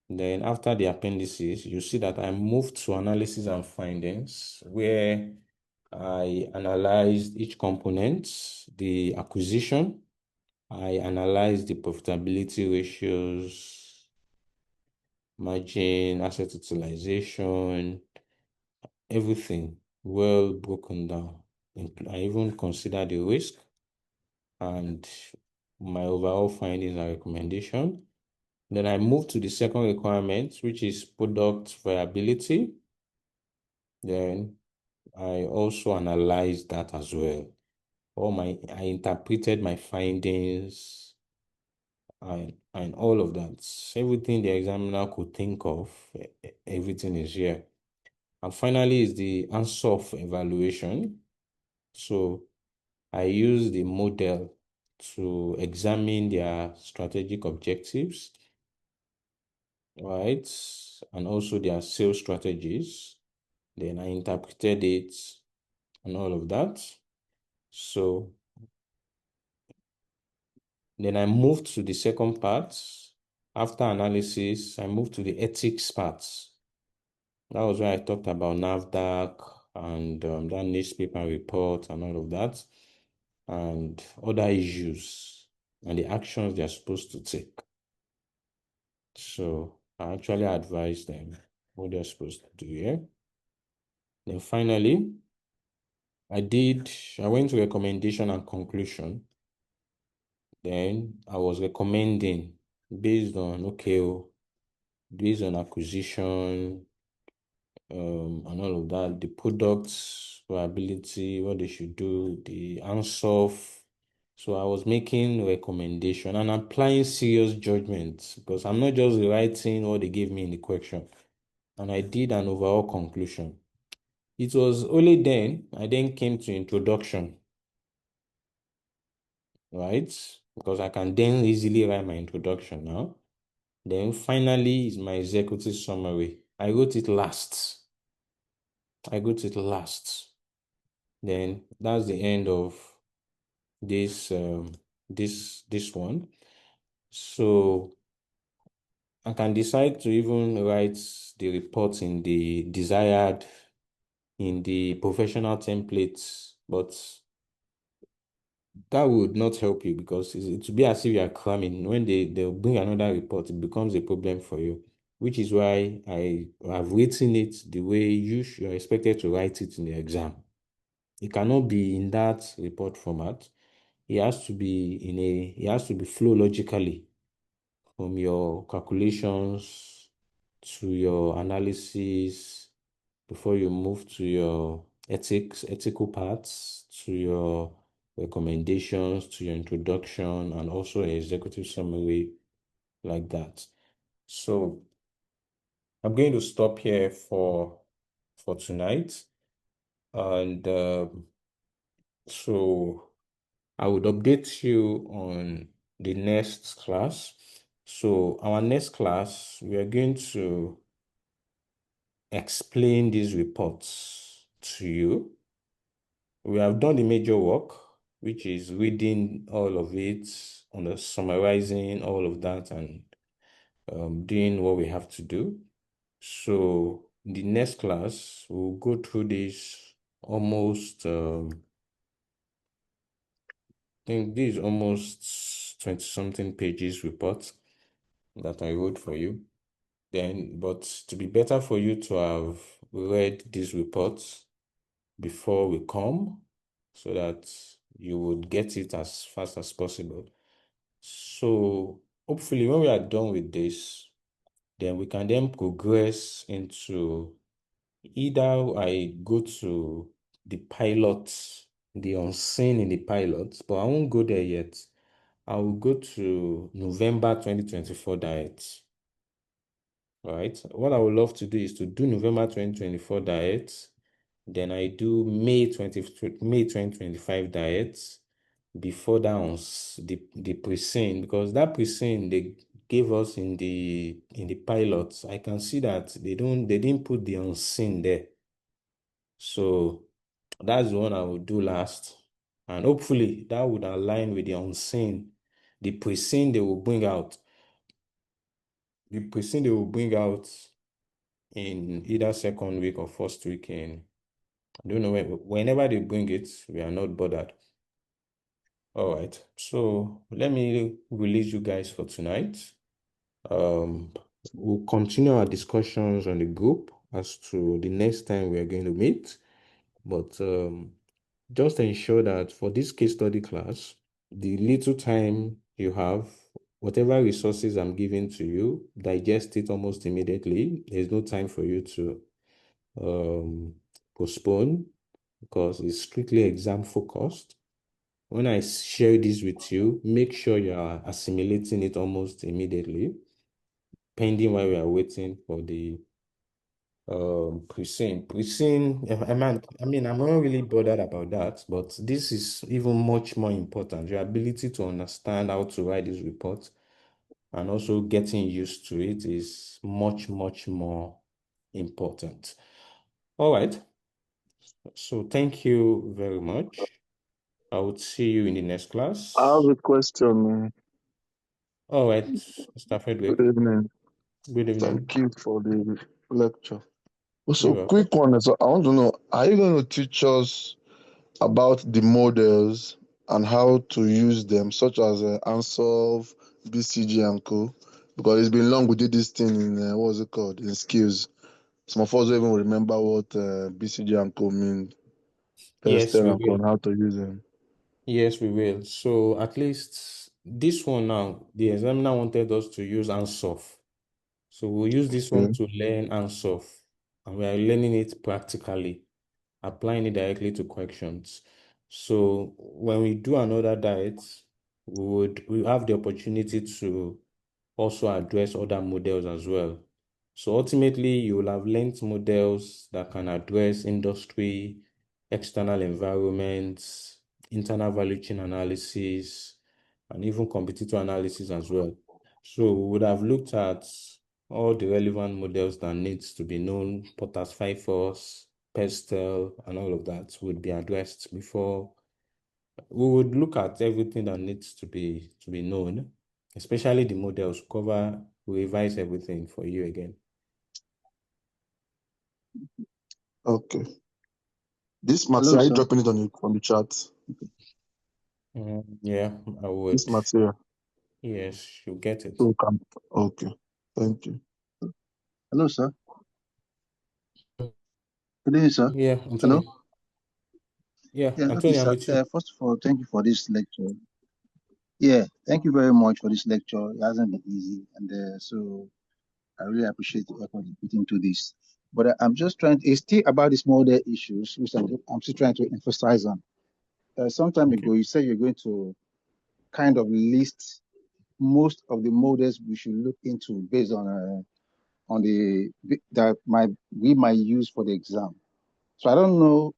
Then after the appendices, you see that I moved to analysis and findings, where I analyzed each component, the acquisition, I analyzed the profitability ratios, margin, asset utilization, everything well broken down. I even considered the risk and my overall findings and recommendation. Then I moved to the second requirement, which is product viability. Then I also analyzed that as well. I interpreted my findings and all of that. Everything the examiner could think of, everything is here. And finally is the Ansoff evaluation. So I use the model to examine their strategic objectives, right? And also their sales strategies. Then I interpreted it and all of that. So then I moved to the second part. After analysis, I moved to the ethics part. That was where I talked about NAFDAC and that newspaper report and all of that, and other issues and the actions they're supposed to take. So I actually advised them what they're supposed to do here. Then finally, I went to recommendation and conclusion. Then I was recommending based on, based on acquisition, and all of that, the products viability, what they should do, the Ansoff. So I was making recommendation and applying serious judgment because I'm not just writing what they gave me in the question. And I did an overall conclusion. It was only then I then came to introduction, right? Because I can then easily write my introduction now. Then finally is my executive summary. I wrote it last. Then that's the end of this this one. So I can decide to even write the report in the professional templates, but that would not help you because it would be as if you are cramming. When they'll bring another report, it becomes a problem for you, which is why I have written it the way you're expected to write it in the exam. It cannot be in that report format. It has to be flow logically from your calculations to your analysis before you move to your ethical parts, to your recommendations, to your introduction, and also an executive summary like that. So I'm going to stop here for tonight. And so I would update you on the next class. So our next class, we are going to explain these reports to you. We have done the major work, which is reading all of it, summarizing all of that, and doing what we have to do. So the next class, we'll go through this almost, I think this is almost 20-something pages report that I wrote for you. But to be better for you to have read these reports before we come, so that you would get it as fast as possible. So hopefully when we are done with this, then we can then progress into either I go to the pilot, the unseen in the pilot, but I won't go there yet. I will go to November 2024 diet. All right. What I would love to do is to do November 2024 diet. Then I do May 2025 diets before that on the pre-scene, because that pre-scene they gave us in the pilots, I can see that they didn't put the unseen there. So that's the one I will do last. And hopefully that would align with the unseen, the pre-scene they will bring out. The pre-scene they will bring out in either second week or first week in, I don't know whenever they bring it, we are not bothered. All right, so let me release you guys for tonight. We'll continue our discussions on the group as to the next time we are going to meet, but just ensure that for this case study class, the little time you have, whatever resources I'm giving to you, digest it almost immediately. There's no time for you to postpone, because it's strictly exam focused. When I share this with you, make sure you are assimilating it almost immediately, pending while we are waiting for the pre-scene. I mean, I'm not really bothered about that, but this is even much more important. Your ability to understand how to write this report and also getting used to it is much, much more important. All right. So thank you very much. I would see you in the next class. I have a question. All right, Mr. Frederick. Good evening. Good evening. Thank you for the lecture. Also, You're welcome. quick one. So I want to know, are you going to teach us about the models and how to use them, such as Ansolve, BCG, and Co? Because it's been long we did this thing in, what was it called, in skills. Some of us don't even remember what BCG and Co mean, Yes, Pestel we and Co, will. and how to use them. Yes, we will. So at least this one now, the examiner wanted us to use Ansoff. So we'll use this one Okay. to learn Ansoff, and we are learning it practically, applying it directly to questions. So when we do another diet, we have the opportunity to also address other models as well. So ultimately, you will have learned models that can address industry, external environments, internal value chain analysis, and even competitor analysis as well. So we would have looked at all the relevant models that needs to be known, Porter's Five Force, Pestel, and all of that would be addressed before. We would look at everything that needs to be known, especially the models, revise everything for you again. Okay. This Hello, material, are you sir. dropping it on the chat? Yeah, I This would. material. Yes, you'll get it. Okay. Thank you. Hello, sir. Good evening, sir. Yeah, Hello. Antonio. Yeah, Yeah, okay, Antonio, I'm sir. with you. First of all, thank you for this lecture. Yeah, thank you very much for this lecture. It hasn't been easy, and so I really appreciate the effort you put into this. But I'm just trying. It's still about the model issues, which I'm still trying to emphasize on. Some time Okay. ago, you said you're going to kind of list most of the models we should look into based on the that we might use for the exam. So I don't know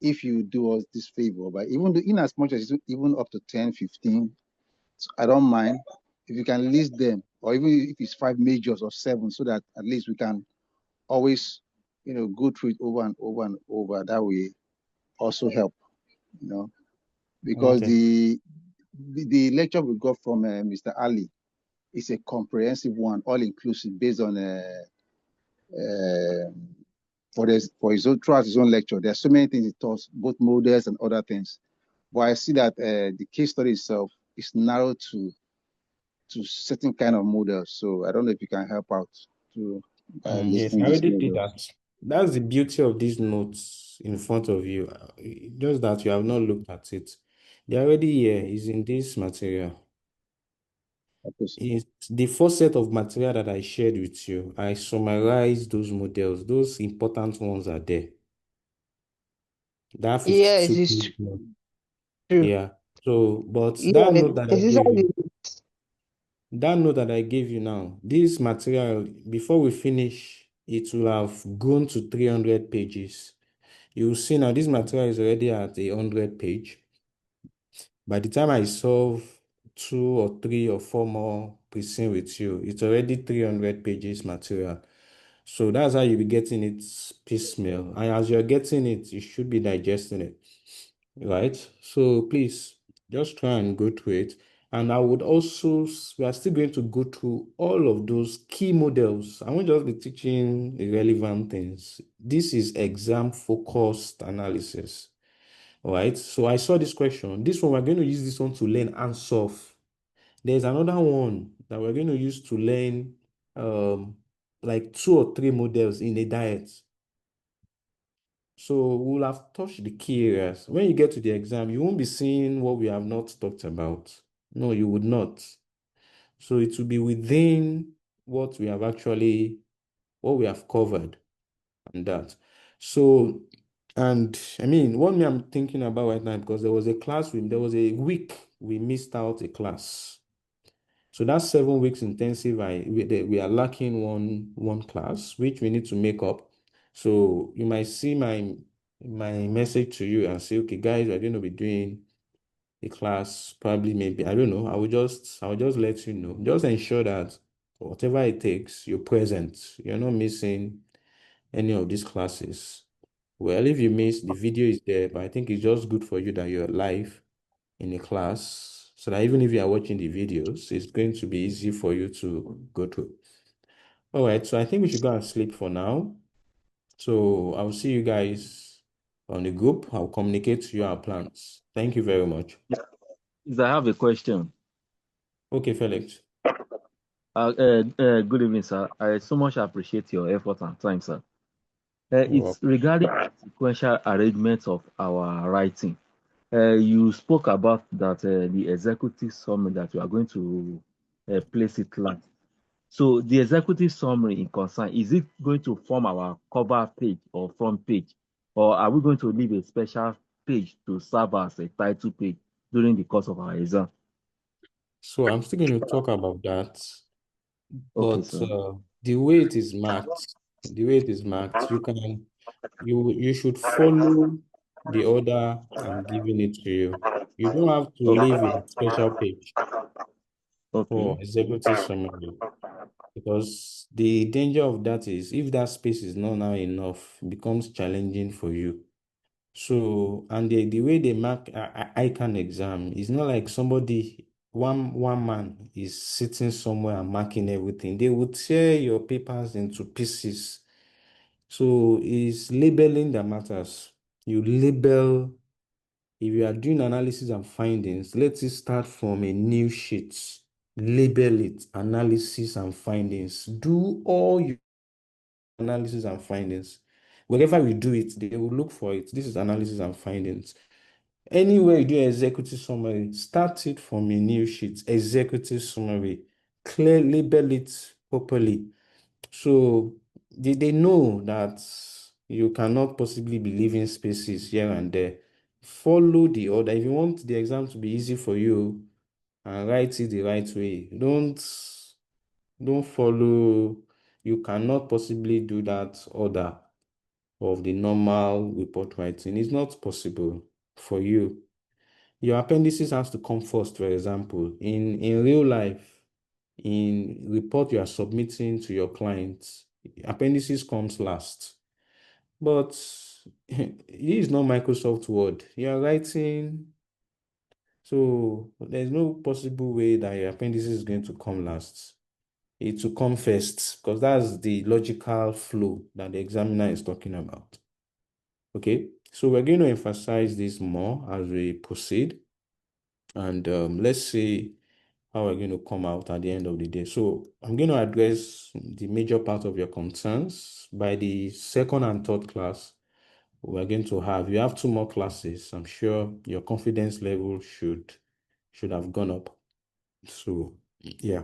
if you do us this favor, but in as much as even up to 10, 15, so I don't mind if you can list them, or even if it's 5 majors or 7, so that at least we can always, go through it over and over and over. That way also help, because Okay. the lecture we got from Mr. Ali is a comprehensive one, all inclusive, based on for his own throughout his own lecture. There are so many things he taught, both models and other things. But I see that the case study itself is narrowed to certain kind of models. So I don't know if you can help out to Yes, I listing these already did models. that. That's the beauty of these notes in front of you. Just that you have not looked at it. They're already here. Is in this material. Okay, sir. It's the first set of material that I shared with you. I summarized those models. Those important ones are there. That Yes, 52 it's page note. true. Yeah. So, but Yeah, especially that note that I gave you now, this material, before we finish, it will have grown to 300 pages. You'll see now this material is already at 100 page. By the time I solve 2 or 3 or 4 more percent with you, it's already 300 pages material. So that's how you'll be getting it piecemeal. And as you're getting it, you should be digesting it, right? So please just try and go through it. And I would also, we are still going to go through all of those key models. I won't just be teaching irrelevant things. This is exam focused analysis. All right. So I saw this question. This one, we're going to use this one to learn and solve. There's another one that we're going to use to learn like 2 or 3 models in a diet. So we'll have touched the key areas. When you get to the exam, you won't be seeing what we have not talked about. No, you would not. So it will be within what we have covered and that. So, and I mean, what me I'm thinking about right now, because there was a week we missed out a class. So that's 7 weeks intensive. We are lacking one class, which we need to make up. So you might see my message to you and say, okay, guys, we're going to be doing a class, probably maybe, I don't know. I will just let you know. Just ensure that whatever it takes, you're present. You're not missing any of these classes. Well, if you miss, the video is there, but I think it's just good for you that you're live in a class so that even if you are watching the videos, it's going to be easy for you to go through. All right, so I think we should go and sleep for now. So I'll see you guys on the group. I'll communicate to you our plans. Thank you very much. I have a question. Okay, Felix. Good evening, sir. I so much appreciate your effort and time, sir. It's regarding sequential arrangement of our writing. You spoke about that the executive summary that you are going to place it last. So the executive summary in concern, is it going to form our cover page or front page, or are we going to leave a special page to serve as a title page during the course of our exam? So I'm still going to talk about that, Okay, but sir. the way it is marked, you should follow the order I'm giving it to you. You don't have to leave a special page Okay. for executive summary, because the danger of that is if that space is not now enough, it becomes challenging for you. So, and the way they mark ICANN exam is not like one man is sitting somewhere and marking everything. They would tear your papers into pieces. So it's labeling that matters. You label, if you are doing analysis and findings, let it start from a new sheet. Label it, analysis and findings. Do all your analysis and findings. Wherever we do it, they will look for it. This is analysis and findings. Anywhere you do executive summary, start it from a new sheet, executive summary, clear label it properly. So they know that you cannot possibly be leaving spaces here and there. Follow the order. If you want the exam to be easy for you, and write it the right way. Don't follow. You cannot possibly do that order of the normal report writing. It's not possible for you. Your appendices has to come first, for example. In real life, in report you are submitting to your clients, appendices comes last. But it is not Microsoft Word. You are writing, so there's no possible way that your appendices is going to come last. It will come first, because that's the logical flow that the examiner is talking about. Okay, so we're going to emphasize this more as we proceed. And let's see how we're going to come out at the end of the day. So I'm going to address the major part of your concerns. By the second and third class, we're going to have, you have 2 more classes. I'm sure your confidence level should have gone up. So yeah.